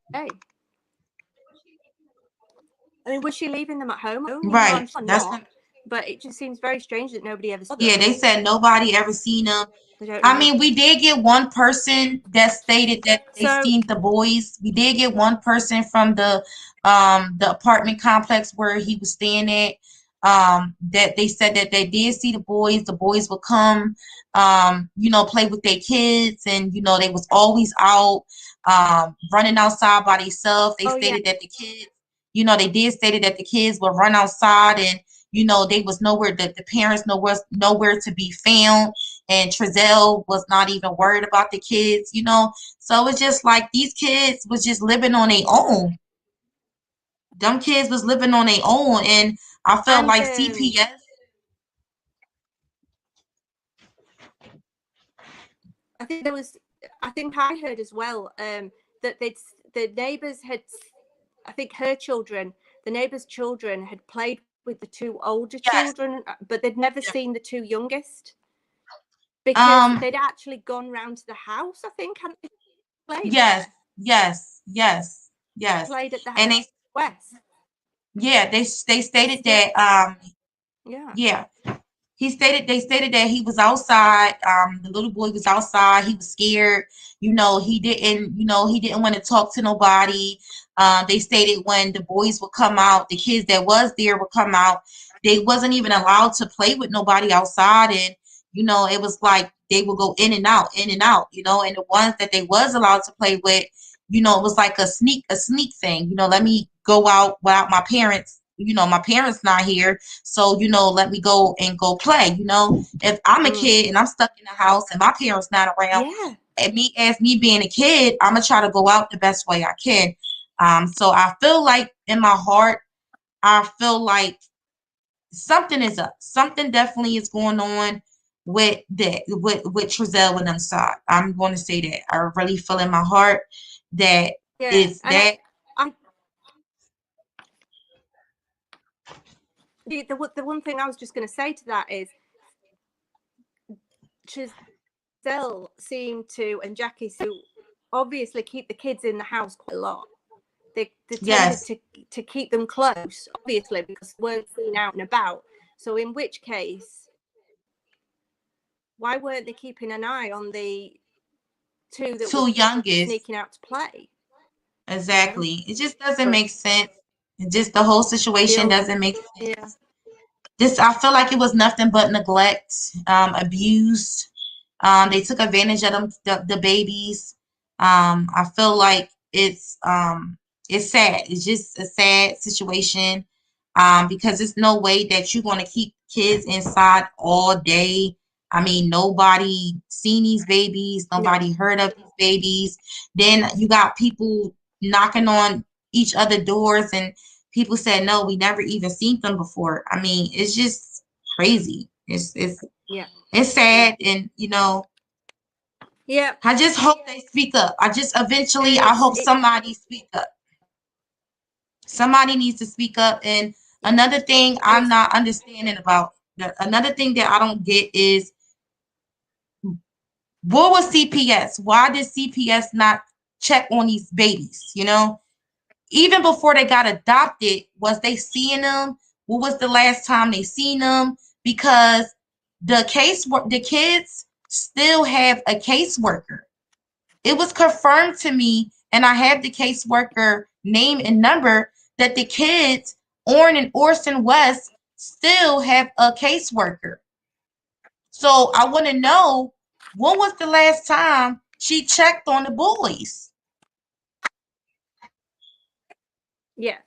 I mean, was she leaving them at home? You know, I'm Right. sure That's. not. But it just seems very strange that nobody ever saw Yeah, them. they said nobody ever seen them. I don't I know. mean, we did get one person that stated that they So, seen the boys. We did get one person from the apartment complex where he was staying at. That they said that they did see the boys. The boys would come, play with their kids, and they was always out, running outside by themselves. They oh yeah, stated that the kids, they did stated that the kids would run outside and they was nowhere that the parents nowhere to be found, and Trezell was not even worried about the kids. So it's just like these kids was just living on their yeah. own. Them kids was living on their own, and I felt And like CPS. I think there was, I think I heard as well that the neighbours had, I think her children, the neighbours' children had played with the two older Yes. children, but they'd never Yeah. seen the two youngest because Um. they'd actually gone round to the house. I think hadn't they played Yes. there, Yes. Yes. Yes. played at And the West. yeah, they They stated still, that yeah, yeah. They stated that he was outside. The little boy was outside. He was scared. He didn't want to talk to nobody. They stated when the boys would come out, the kids that was there would come out. They wasn't even allowed to play with nobody outside, and it was like they would go in and out. And the ones that they was allowed to play with, it was like a sneak thing. Let me go out without my parents. My parents not here, so let me go and go play. If I'm a mm, kid and I'm stuck in the house and my parents not around, yeah, and me being a kid, I'm gonna try to go out the best way I can. So I feel like in my heart, I feel like something is up. Something definitely is going on with Trezell and them side. I'm going to say that. I really feel in my heart that yeah. it's And that. I the one thing I was just going to say to that is Giselle seemed to, and Jackie, to obviously keep the kids in the house quite a lot. They tended Yes. to keep them close, obviously, because they weren't seen out and about. So in which case, why weren't they keeping an eye on the two that were Two youngest. sneaking out to play? You know, Exactly. It just doesn't but make sense. It just the whole situation feels, doesn't make yeah, sense. I feel like it was nothing but neglect, abuse. They took advantage of them, the babies. I feel like it's sad. It's just a sad situation. Because there's no way that you're going to keep kids inside all day. I mean, nobody seen these babies, no, nobody heard of these babies. Then you got people knocking on each other doors, and people said, no, we never even seen them before. I mean, it's just crazy. yeah, It's sad, and yeah. I just hope they speak up. I It's hope somebody speak up. Somebody needs to speak up. And yeah, another thing and I'm it's not understanding about another thing that I don't get is, what was CPS? Why did CPS not check on these babies? Even before they got adopted, was they seeing them? What was the last time they seen them? Because the kids still have a caseworker. It was confirmed to me, and I had the caseworker name and number, that the kids, Orrin and Orson West, still have a caseworker. So I want to know, when was the last time she checked on the boys? Yeah.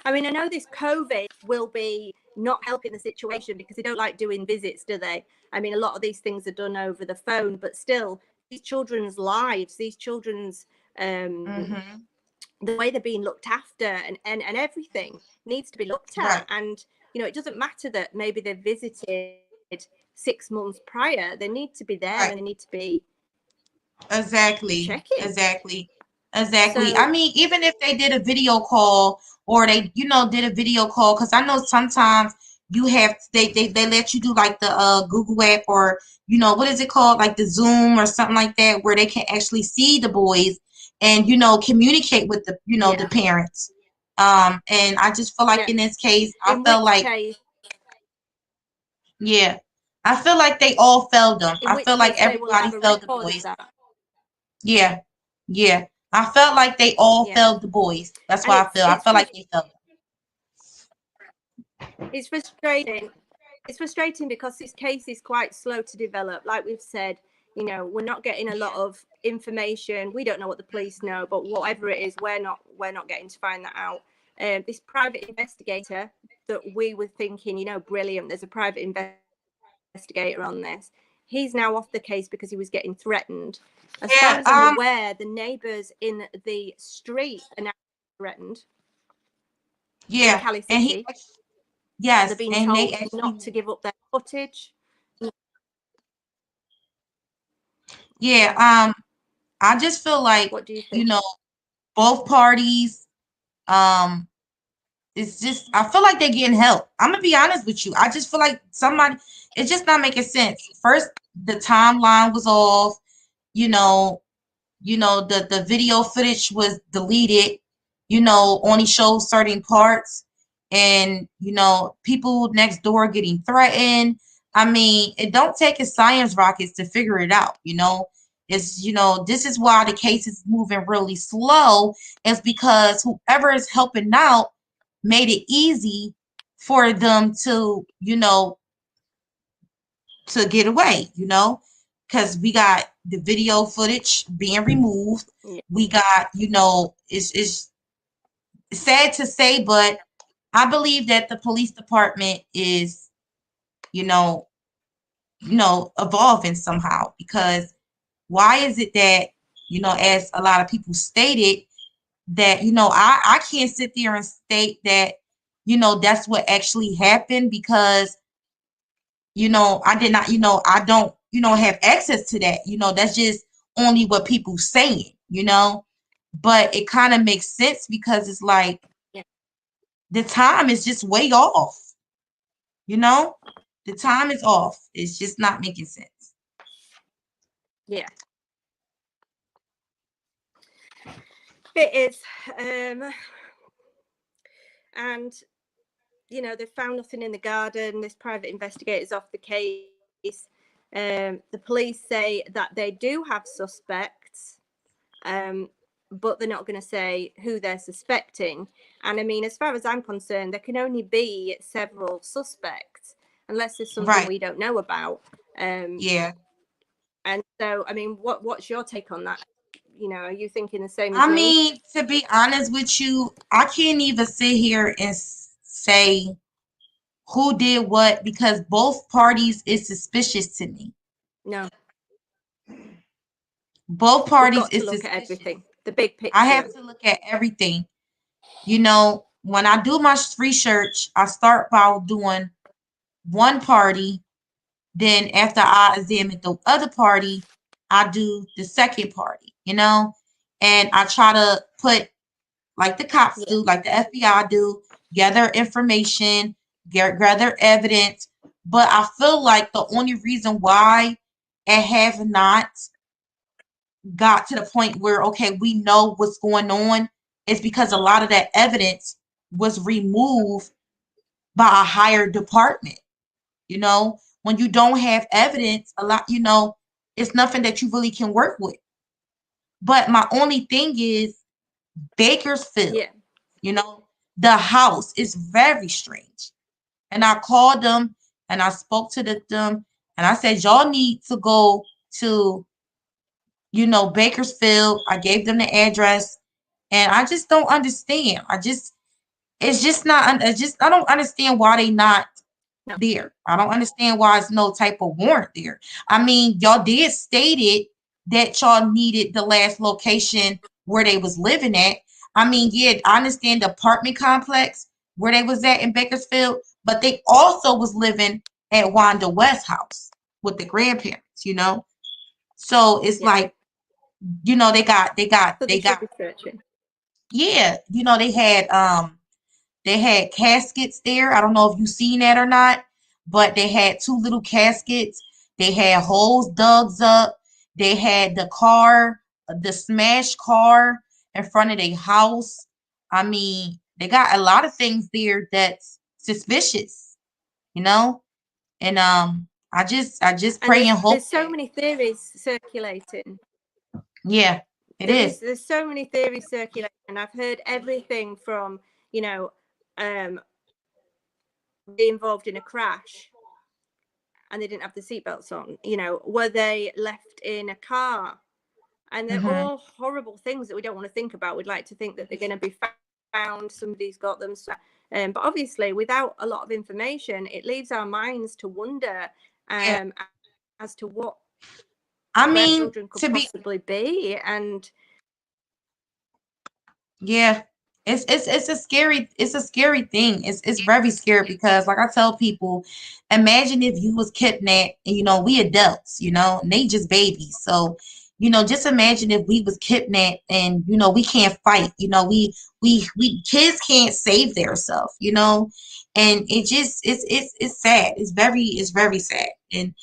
I mean, I know this COVID will be not helping the situation because they don't like doing visits, do they? I mean, a lot of these things are done over the phone, but still, these children's lives, these children's Mm-hmm. the way they're being looked after and everything needs to be looked Right. at. And it doesn't matter that maybe they've visited 6 months prior. They need to be there Right. and they need to be Exactly. checking. Exactly. Exactly. I So mean, even if they did a video call, or they, did a video call, because I know sometimes you have, they let you do like the Google app, or what is it called, like the Zoom or something like that, where they can actually see the boys and communicate with the the yeah, parents. And I just feel like yeah. in this case, I In felt which like, case, yeah, I feel like they all failed them. in I which feel like case they will everybody have a failed the record of boys. that. Yeah, yeah. I felt like they all Yeah, failed the boys. That's and why I feel. I felt like they failed them. it's frustrating. It's frustrating because this case is quite slow to develop. Like we've said, we're not getting a lot Yeah, of information. We don't know what the police know, but whatever it is, we're not getting to find that out. This private investigator that we were thinking, brilliant. There's a private investigator on this. He's now off the case because he was getting threatened. As far yeah, as I'm aware, the neighbours in the street are now threatened in yeah. Cali And he, City. They're yes, being and they told actually, not to give up their footage. yeah. I just feel like, What do you you think? know, both parties. Um, it's just, I feel like they're getting help. I'm gonna be honest with you. I just feel like somebody, it's just not making sense. First, the timeline was off. You know, the video footage was deleted, only shows certain parts, and people next door getting threatened. I mean, it don't take a science rockets to figure it out. It's, this is why the case is moving really slow, is because whoever is helping out made it easy for them to, to get away, because we got the video footage being removed. Yeah, We got, it's sad to say, but I believe that the police department is, you know, evolving somehow, because why is it that, as a lot of people stated, that, I can't sit there and state that, that's what actually happened, because I did not, I don't, have access to that. That's just only what people saying, but it kind of makes sense, because it's like yeah, the time is just way off, you know, the time is off. It's just not making sense. yeah. It is. And they found nothing in the garden. This private investigator's off the case. The police say that they do have suspects, but they're not going to say who they're suspecting. And I mean, as far as I'm concerned, there can only be several suspects unless there's something Right. we don't know about. Um, Yeah. and so, I mean, what's your take on that? Are you thinking the same as I me? mean, to be honest with you, I can't even sit here and say who did what, because both parties is suspicious to me. No, Both we've parties got to is look at suspicious. everything, the big I have picture. to look at everything. When I do my research, I start by doing one party. Then after I examine the other party, I do the second party, and I try to put, like the cops Yeah, do, like the FBI do, gather information, gather evidence. But I feel like the only reason why it have not got to the point where, okay, we know what's going on, is because a lot of that evidence was removed by a higher department. When you don't have evidence, a lot, it's nothing that you really can work with. But my only thing is Bakersfield, Yeah. the house is very strange. And I called them and I spoke to them and I said, y'all need to go to, Bakersfield. I gave them the address and I just don't understand. It's just not, I don't understand why they not No. there. I don't understand why it's no type of warrant there. I mean, y'all did stated that y'all needed the last location where they was living at. I mean, yeah, I understand the apartment complex where they was at in Bakersfield, but they also was living at Wanda West house with the grandparents. So it's Yeah. like, So they should be searching. yeah, they had caskets there. I don't know if you've seen that or not, but they had two little caskets. They had holes dug up. They had the smashed car in front of their house. I mean, they got a lot of things there that's suspicious, you know? And I just And pray and there's hope so that, many theories circulating. yeah, it is. There's so many theories circulating, and I've heard everything from, um they involved in a crash and they didn't have the seatbelts on, were they left in a car? And they're Hmm. all horrible things that we don't want to think about. We'd like to think that they're going to be found, somebody's got them. But obviously, without a lot of information, it leaves our minds to wonder Yeah. as to what I where mean, children could to be possibly be. And Yeah, it's a scary thing. It's very scary because like I tell people, imagine if you was kidnapped and we adults, and they just babies. So, just imagine if we was kidnapped and we can't fight, we kids can't save themselves. And it's sad. It's very sad. And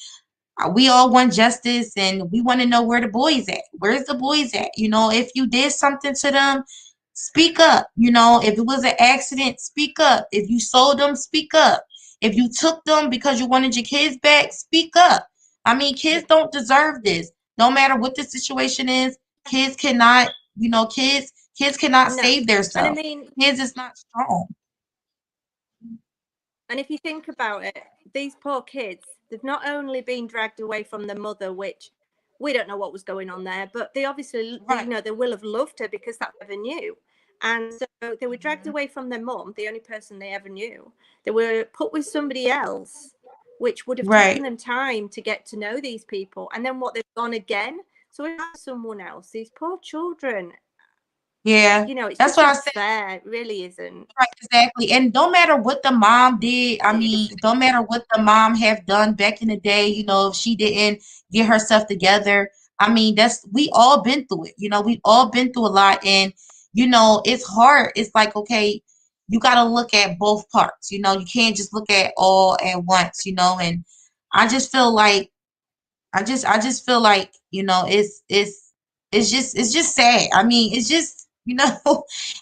we all want justice and we want to know where the boys at. Where's the boys at? If you did something to them, speak up. If it was an accident, speak up. If you sold them, speak up. If you took them because you wanted your kids back, speak up. I mean, yeah, kids don't deserve this. No matter what the situation is, kids cannot, kids cannot no. save And I themselves. mean, Kids is not strong. and if you think about it, these poor kids, they've not only been dragged away from their mother, which we don't know what was going on there, but they obviously, Right. they will have loved her because that's what they ever knew. And so they were dragged Mhm. away from their mum, the only person they ever knew. They were put with somebody else, which would have taken Right. them time to get to know these people. And then what, they've gone again. So it's someone else, these poor children, Yeah. it's That's just what I not said. fair. It really isn't. Right, exactly. And no matter what the mom did, I It mean, is. no matter what the mom have done back in the day, if she didn't get herself together, I mean, we all been through it. We all been through a lot and it's hard. It's like, okay, you got to look at both parts. You can't just look at all at once. And I just feel like I just feel like, it's just sad. I mean, it's just,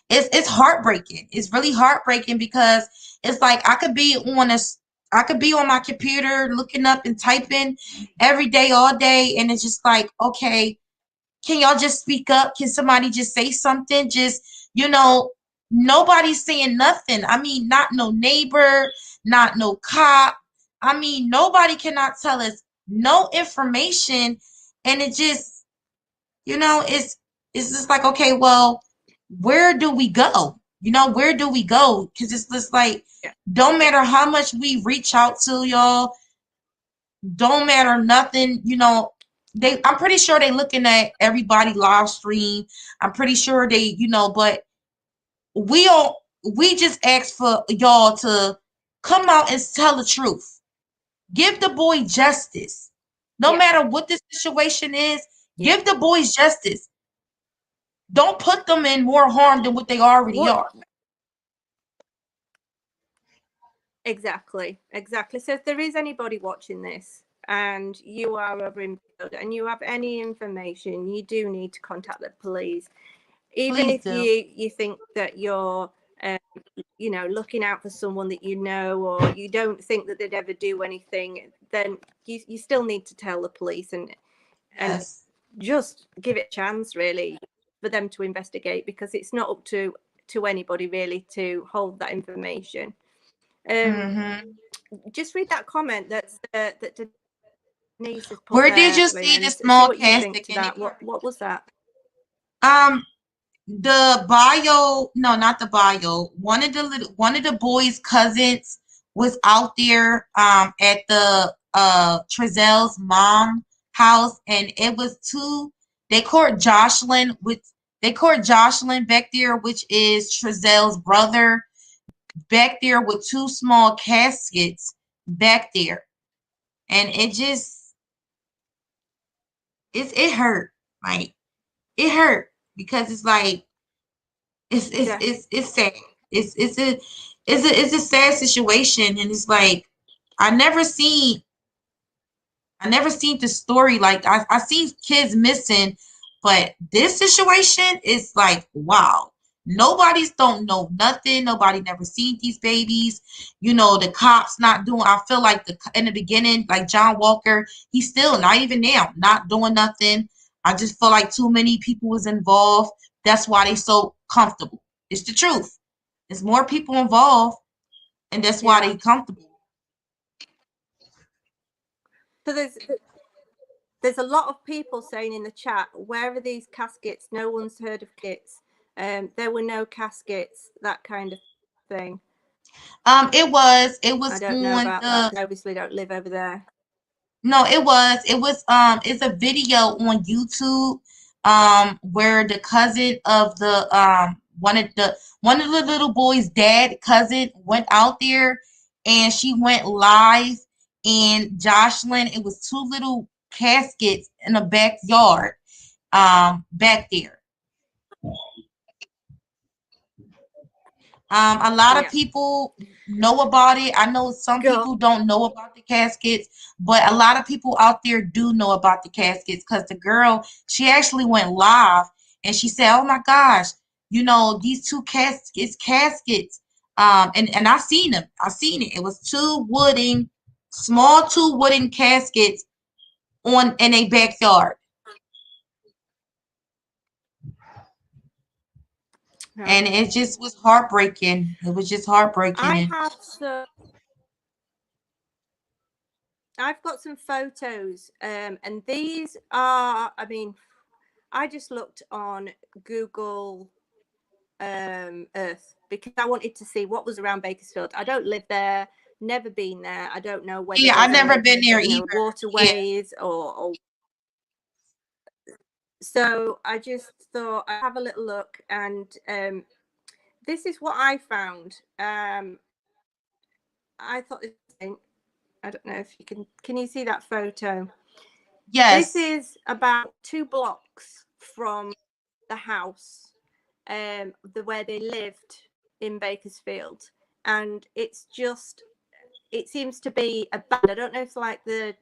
it's heartbreaking. It's really heartbreaking because it's like I could be on my computer looking up and typing every day, all day, and it's just like, okay, can y'all just speak up? Can somebody just say something? Just, nobody's saying nothing. I mean, not no neighbor, not no cop. I mean, nobody cannot tell us no information. And it just, it's just like, okay, well, where do we go? Where do we go? Because it's just like, Yeah. don't matter how much we reach out to y'all, don't matter nothing, I'm pretty sure they looking at everybody live stream. I'm pretty sure they, but we don't we just ask for y'all to come out and tell the truth. Give the boy justice. No Yeah. matter what the situation is, Yeah. give the boys justice. Don't put them in more harm than what they already What are. exactly. So if there is anybody watching this and you are over in Build and you have any information, you do need to contact the police. Even Please if do. you think that you're um, looking out for someone that or you don't think that they'd ever do anything, then you still need to tell the police and Yes. just give it a chance, really, for them to investigate, because it's not up to anybody really to hold that information. Just read that comment that Denise has put Where there, did you Ashlynn, see the and see small what you think casket to in that. it? What was that? The bio, no, not the bio. One of the boys' cousins was out there at the Trezel's mom house, and it was two. They caught Jocelyn back there, which is Trezel's brother, back there with two small caskets back there, and it hurt, like it hurt because it's like Yeah, it's sad. It's a sad situation, and it's like I never seen the story. Like I seen kids missing, but this situation is like wow. Nobody's don't know nothing. Nobody never seen these babies. You know, the cops not doing. I feel like in the beginning, like John Walker, he's still not even now not doing nothing. I just feel like too many people was involved. That's why they so comfortable. It's the truth. There's more people involved, and that's why yeah. they comfortable. So there's a lot of people saying in the chat, where are these caskets? No one's heard of kits. There were no caskets, that kind of thing. It was I don't know on about that, the because I obviously don't live over there. no, it's a video on YouTube where the cousin of the one of the little boy's dad cousin went out there, and she went live, and Jocelyn, it was two little caskets in the backyard back there. A lot of Yeah. people know about it. I know some Go. people don't know about the caskets, but a lot of people out there do know about the caskets because the girl, she actually went live and she said, "Oh my gosh, you know, these two caskets." And I seen them. I seen it. It was two wooden caskets in a backyard. And Right. it just was heartbreaking. It was just heartbreaking. And I've got some photos, and these are, I mean, I just looked on Google Earth because I wanted to see what was around Bakersfield. I don't live there, never been there. I don't know whether yeah, I've there's never any, been there either. Yeah. waterways or. So I just thought I'd have a little look, and this is what I found. I thought this thing, I don't know if you can you see that photo? Yes. This is about 2 blocks from the house where they lived in Bakersfield, and it seems to be a band. I don't know if like the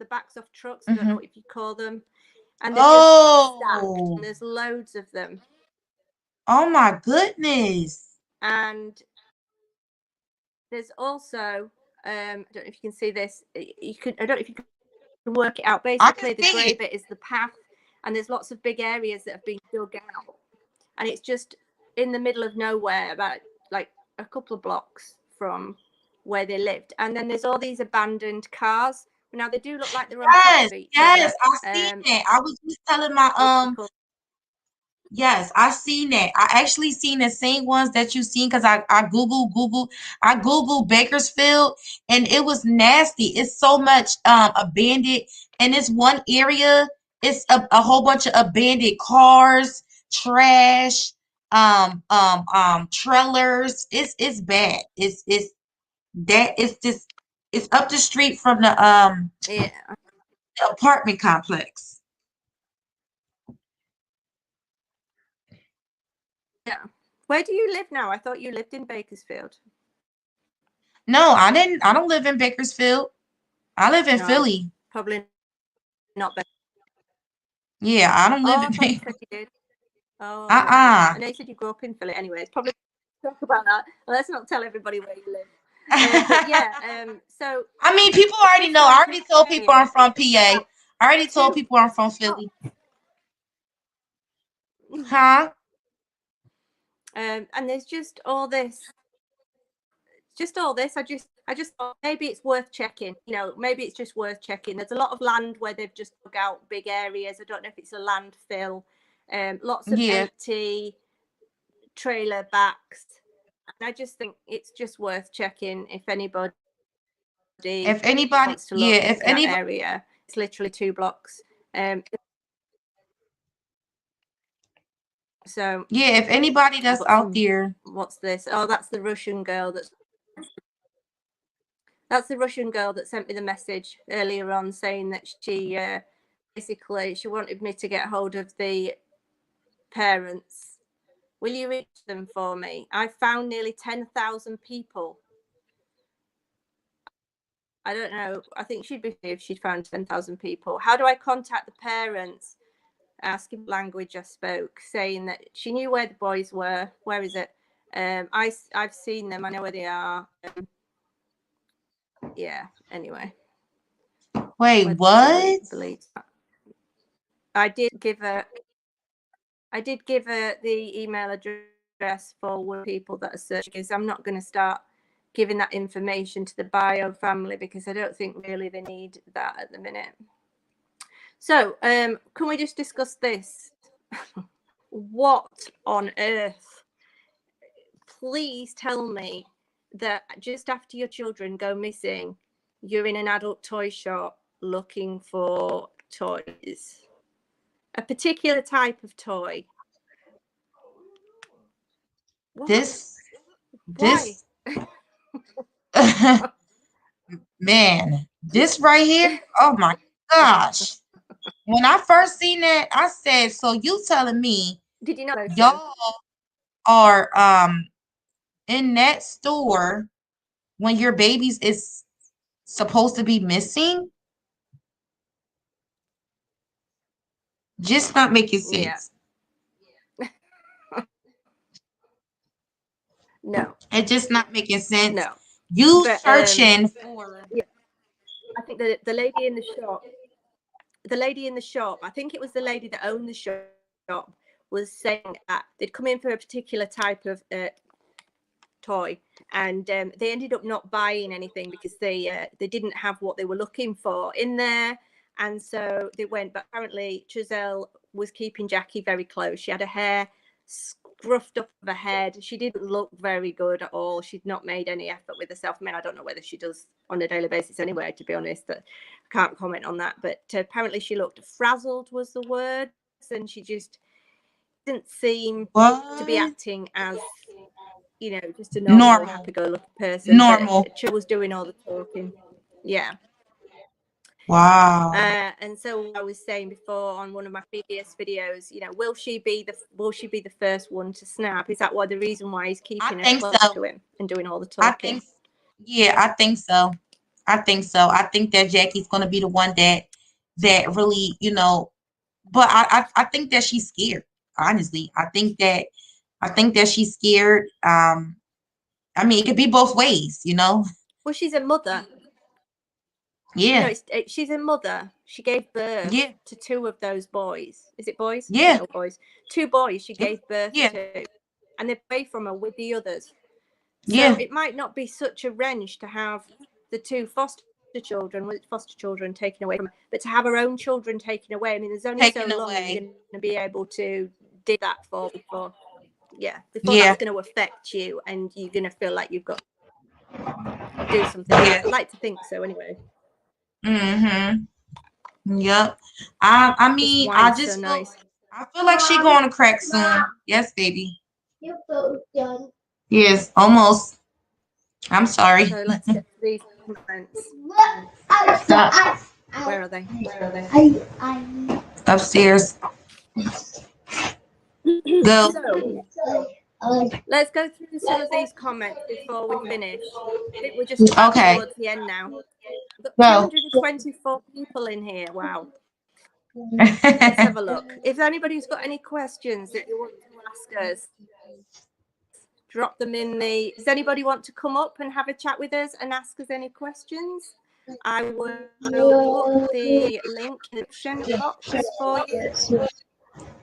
backs of trucks. I don't know what you call them, and they're just stacked, and there's loads of them. Oh my goodness. And there's also I don't know if you can see this. I don't know if you can work it out. Basically, the grey bit is the path, and there's lots of big areas that have been dug out, and it's just in the middle of nowhere, about like a couple of blocks from where they lived. And then there's all these abandoned cars. Now they do look like they're on top of each other. Yes, I seen that. I was just telling my yes, I seen that. I actually seen the same ones that you seen because I Googled Bakersfield, and it was nasty. It's so much abandoned, and it's one area. It's a whole bunch of abandoned cars, trash, trailers. It's bad. It's up the street from Yeah. the apartment complex. Yeah. Where do you live now? I thought you lived in Bakersfield. No, I didn't. I don't live in Bakersfield. I live in Philly. Probably not. Yeah, I don't live I in thought you Bakersfield. said you did. Oh, right. I know you said you grew up in Philly. Anyway, it's probably talk about that. Well, let's not tell everybody where you live. But yeah, so I mean, people already know. I already told people I'm from PA. I already told people I'm from Philly. Huh? And there's just all this. I just thought maybe it's worth checking. You know, maybe it's just worth checking. There's a lot of land where they've just dug out big areas. I don't know if it's a landfill. Lots of Yeah. empty trailer backs. And I just think it's just worth checking if anybody wants to look into that area. It's literally 2 blocks. So yeah, if anybody that's out there. What's this? Oh, that's the Russian girl that's the Russian girl that sent me the message earlier on saying that she basically she wanted me to get hold of the parents. Will you reach them for me? I found nearly 10,000 people. I don't know. I think she'd be if she'd found 10,000 people. How do I contact the parents? Asking what language I spoke, saying that she knew where the boys were. Where is it? I've seen them. I know where they are. Yeah. Anyway. Wait, what? I did give her the email address for people that are searching, because I'm not going to start giving that information to the bio family because I don't think really they need that at the minute. So, can we just discuss this? What on earth? Please tell me that just after your children go missing, you're in an adult toy shop looking for toys. A particular type of toy. What? This man, this right here. Oh my gosh. When I first seen that, I said, so you telling me Did you know y'all are in that store when your babies is supposed to be missing? Just not making sense. Yeah. No. It's just not making sense. No. You searching for. Yeah. I think the lady in the shop, I think it was the lady that owned the shop, was saying that they'd come in for a particular type of toy, and they ended up not buying anything because they didn't have what they were looking for in there, and so they went. But apparently Giselle was keeping Jackie very close. She had her hair scruffed up of her head. She didn't look very good at all. She'd not made any effort with herself. I mean, I don't know whether she does on a daily basis anyway, to be honest. I can't comment on that. But apparently she looked frazzled was the word, and she just didn't seem to be acting as, you know, just a normal happy-go-lucky person. But she was doing all the talking. Yeah. Wow. And so I was saying before on one of my previous videos, you know, will she be the first one to snap? Is that the reason why he's keeping her close to him and doing all the talking? I think so. I think that Jackie's gonna be the one that really, you know, but I think that she's scared. Honestly, I think that she's scared. I mean, it could be both ways, you know. Well, she's a mother. Yeah. You know, she's a mother. She gave birth to 2 of those boys. Is it boys? Yeah. No, boys. 2 boys she gave birth to, and they're away from her with the others. So it might not be such a wrench to have the 2 foster children taken away from her, but to have her own children taken away. I mean, there's only so long you're going to be able to dig that for before that's going to affect you, and you're going to feel like you've got to do something. I'd like to think so, anyway. Yep. I mean, I just I feel like she going to crack soon. Yes, baby. You're both done. Yes, almost. I'm sorry. So let's get to these comments. Where are they? Upstairs. Go. So, let's go through some of these comments before we finish. I think we're just towards the end now. We've got 224 people in here. Wow. Let's have a look. If anybody's got any questions that you want to ask us, drop them in the. Does anybody want to come up and have a chat with us and ask us any questions? I will put the link in the description box for you.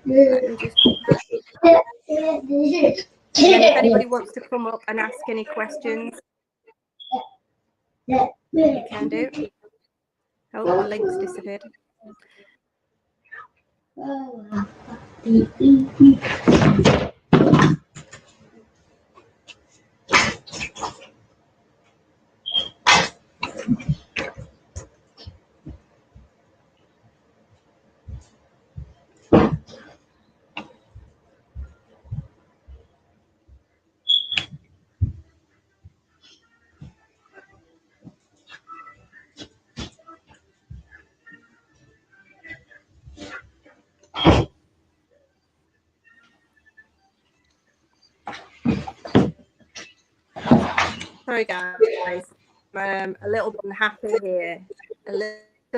Let me just put that. And then if anybody wants to come up and ask any questions, you can do. Oh, my link's disappeared. Sorry, guys. I'm a little bit unhappy here. A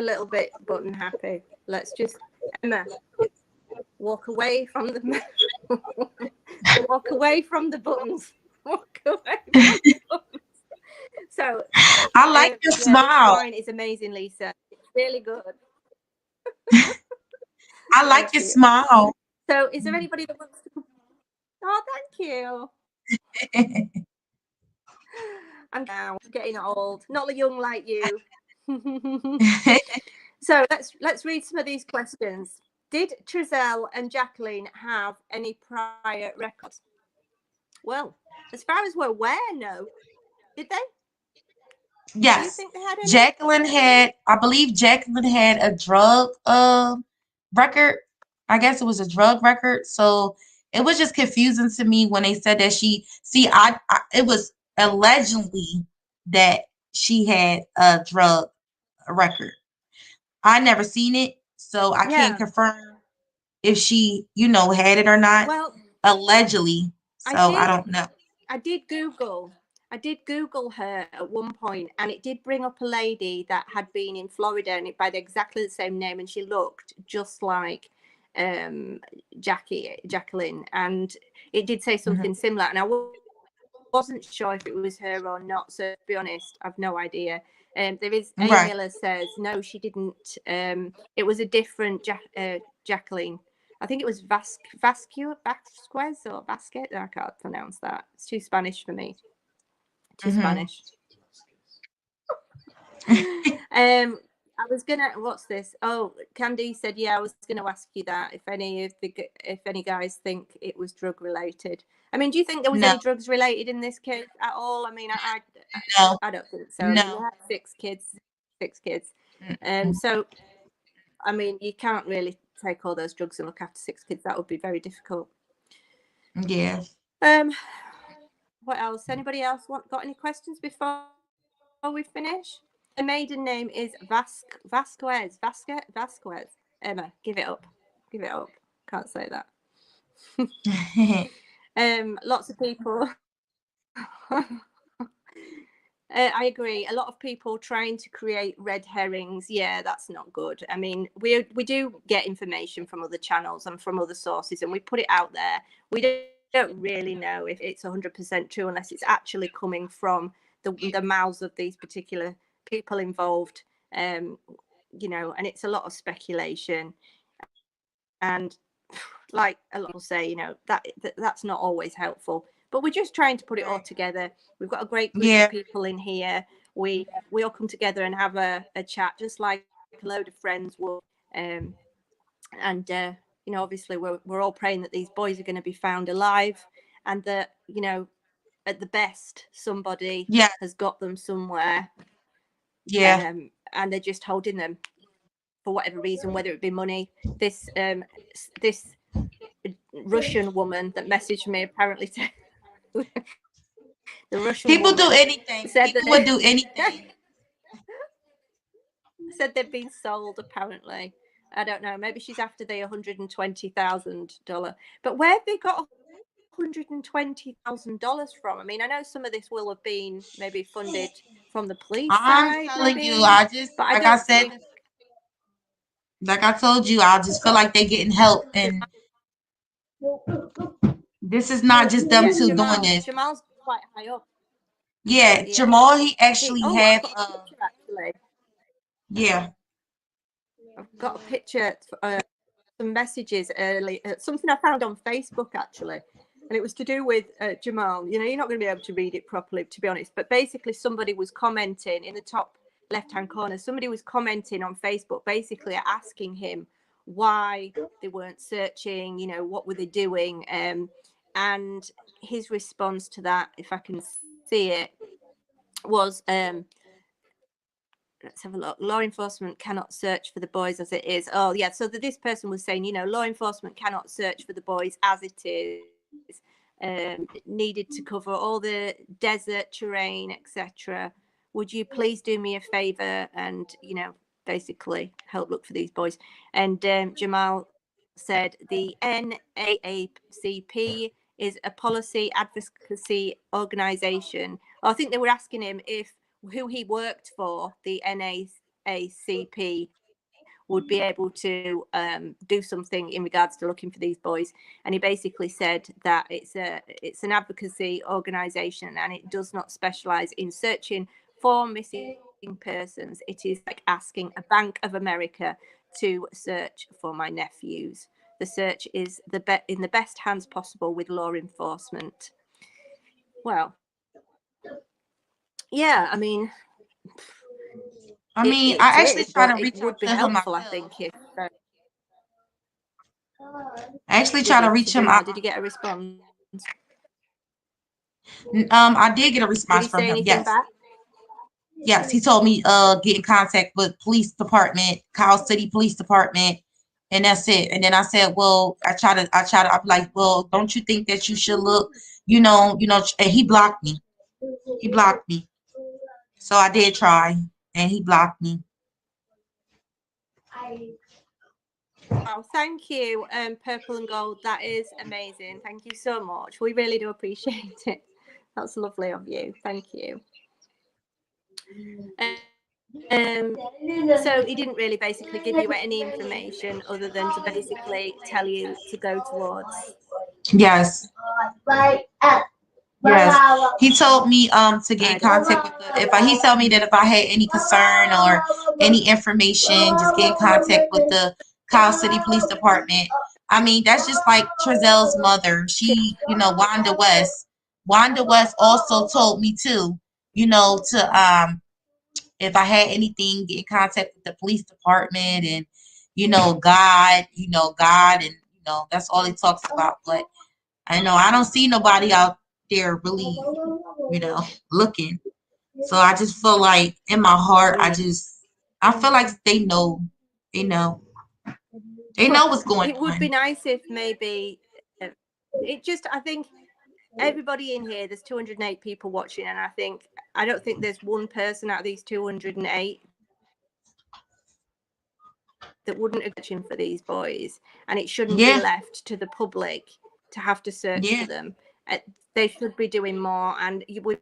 little bit but unhappy. Let's just, Emma, walk away from the walk away from the buttons. Walk away from the buttons. So I like your smile. This wine is amazing, Lisa. It's really good. I like your smile. So is there anybody that wants to? Oh, thank you. I'm now getting old, not young like you. So let's read some of these questions. Did Trezell and Jacqueline have any prior records? Well, as far as we're aware, no. Did they? Yes. Do you think they had any? Jacqueline had, I believe Jacqueline had a drug record. I guess it was a drug record. So it was just confusing to me when they said that it was allegedly that she had a drug record. I never seen it, so I can't confirm if she, had it or not. Well, allegedly. So I don't know. I did Google her at one point, and it did bring up a lady that had been in Florida and by exactly the same name, and she looked just like Jacqueline, and it did say something similar, and I wasn't sure if it was her or not. So to be honest, I've no idea. There is A. Miller says no, she didn't. It was a different Jacqueline. I think it was Vasquez or Basket. I can't pronounce that. It's too Spanish for me. Too Spanish. I was gonna. What's this? Oh, Candy said, yeah, I was gonna ask you that if any guys think it was drug related. I mean, do you think there was any drugs related in this case at all? I mean, I don't think so. No. I mean, you had six kids. So, I mean, you can't really take all those drugs and look after six kids. That would be very difficult. Yeah. What else? Anybody else got any questions before we finish? The maiden name is Vasquez. Emma, give it up. Can't say that. Lots of people. I agree. A lot of people trying to create red herrings. Yeah, that's not good. I mean, we do get information from other channels and from other sources, and we put it out there. We don't really know if it's 100% true unless it's actually coming from the mouths of these particular people involved. And it's a lot of speculation. And like a lot will say, that's not always helpful. But we're just trying to put it all together. We've got a great group of people in here. We all come together and have a chat, just like a load of friends would. Obviously we're all praying that these boys are going to be found alive, and that at the best somebody has got them somewhere. And they're just holding them for whatever reason, whether it be money. This Russian woman that messaged me apparently. The Russian people woman do anything. People would do anything. Said they've been sold apparently. I don't know. Maybe she's after the $120,000. But where have they got $120,000 from? I mean, I know some of this will have been maybe funded from the police side. I'm telling you, I told you, I just feel like they're getting help, and this is not just them two doing this. Jamal's quite high up. Yeah, Jamal, he actually have Yeah. I've got a picture, some messages early, something I found on Facebook actually, and it was to do with Jamal. You know, you're not going to be able to read it properly, to be honest, but basically somebody was commenting in the top left-hand corner. Somebody was commenting on Facebook, basically asking him why they weren't searching. You know, what were they doing? And his response to that, if I can see it, was let's have a look. Law enforcement cannot search for the boys as it is. Oh, yeah. So this person was saying, you know, law enforcement cannot search for the boys as it is. Needed to cover all the desert terrain, etc. Would you please do me a favor and, you know, basically help look for these boys? And Jamal said the NAACP is a policy advocacy organization. I think they were asking him if who he worked for, the NAACP, would be able to do something in regards to looking for these boys. And he basically said that it's an advocacy organization and it does not specialize in searching for missing persons. It is like asking a Bank of America to search for my nephews. The search is in the best hands possible with law enforcement. Well, yeah, I mean, I actually is, try but to it reach out would be to him helpful, I myself. think, if I actually try to reach him out. Did you get a response? I did get a Did response he from say him. anything Yes. back? Yes, he told me get in contact with police department, Kyle City Police Department, and that's it. And then I said, well, I'm like, well, don't you think that you should look, and he blocked me. He blocked me. So I did try, and he blocked me. Oh, thank you, Purple and Gold. That is amazing. Thank you so much. We really do appreciate it. That's lovely of you. Thank you. So he didn't really basically give you any information other than to basically tell you to go towards. Yes. Yes, he told me to get in contact with he told me that if I had any concern or any information, just get in contact with the Kyle City Police Department. I mean, that's just like Trezelle's mother. She, Wanda West. Wanda West also told me too, to if I had anything, get in contact with the police department and God, and that's all he talks about. But I know I don't see nobody out there really, looking. So I just feel like in my heart, I feel like they know, they know, they know what's going It would be on. nice if maybe I think everybody in here, there's 208 people watching, and I don't think there's one person out of these 208 that wouldn't be searching for these boys, and it shouldn't be Yeah, left to the public to have to search yeah, for them. They should be doing more, and we've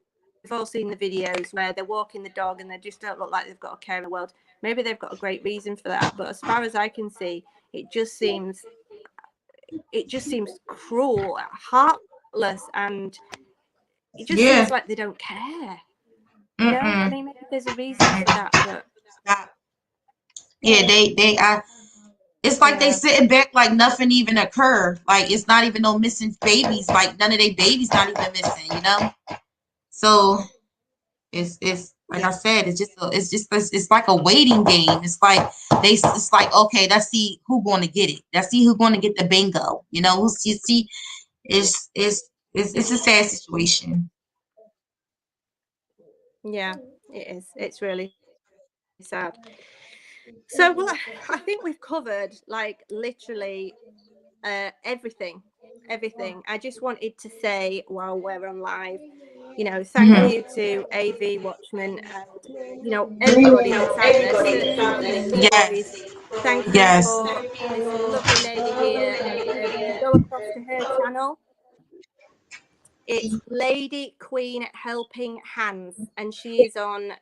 all seen the videos where they're walking the dog and they just don't look like they've got a care in the world. Maybe they've got a great reason for that, but as far as I can see, it just seems cruel, heartless, and it just yeah. seems like they don't care. I Mm-mm. mean, maybe there's a reason for that, but Stop. Yeah, it's like they yeah, sitting back like nothing even occurred. Like it's not even no missing babies. Like none of their babies not even missing. So it's like yeah, I said, it's like a waiting game. It's like, okay, let's see who's going to get it. Let's see who's going to get the bingo. You see, it's a sad situation. yeah. It is. It's really sad. So, well, I think we've covered like literally everything. Everything. I just wanted to say while we're on live, thank Hmm. you to AV Watchman and everybody that's out there searching for these boys. Yes, Thank you yes, for this lovely lady here, and if you go across to her channel, it's Lady Queen Helping Hands, and she's on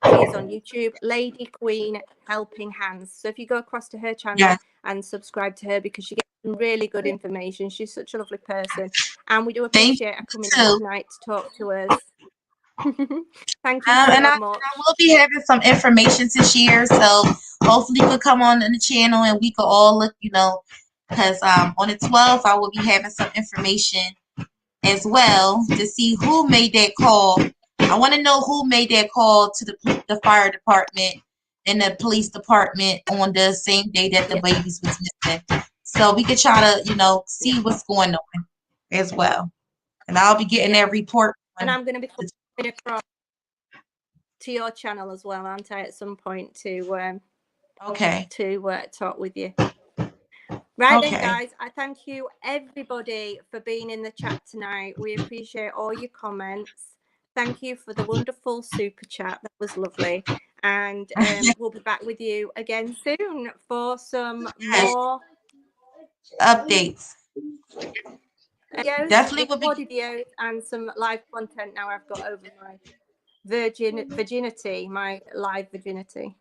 YouTube, Lady Queen Helping Hands. So if you go across to her channel yes. and subscribe to her, because she gets some really good information. She's such a lovely person, and we do Thank appreciate her you coming in too. tonight to talk to us. Thank you And so I much. will be having some information to share, so hopefully you could come on the channel and we could all look, because on the 12th I will be having some information as well to see who made that call. I want to know who made that call to the fire department and the police department on the same day that the babies was missing. So we could try to, see what's going on as well. And I'll be getting that report. And I'm going to be coming across to your channel as well, aren't I, at some point to talk with you. Right then, guys, I thank you everybody for being in the chat tonight. We appreciate all your comments. Thank you for the wonderful super chat. That was lovely. And we'll be back with you again soon for some more updates. Videos, definitely will be videos and some live content. Now I've got over my virginity, my live virginity.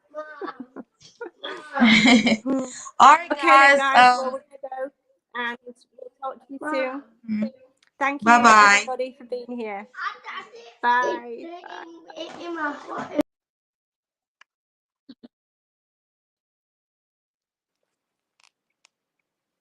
All right, okay, guys. Well, we're gonna go and we'll talk to you soon. Thank you, everybody, for being here. Bye. Bye.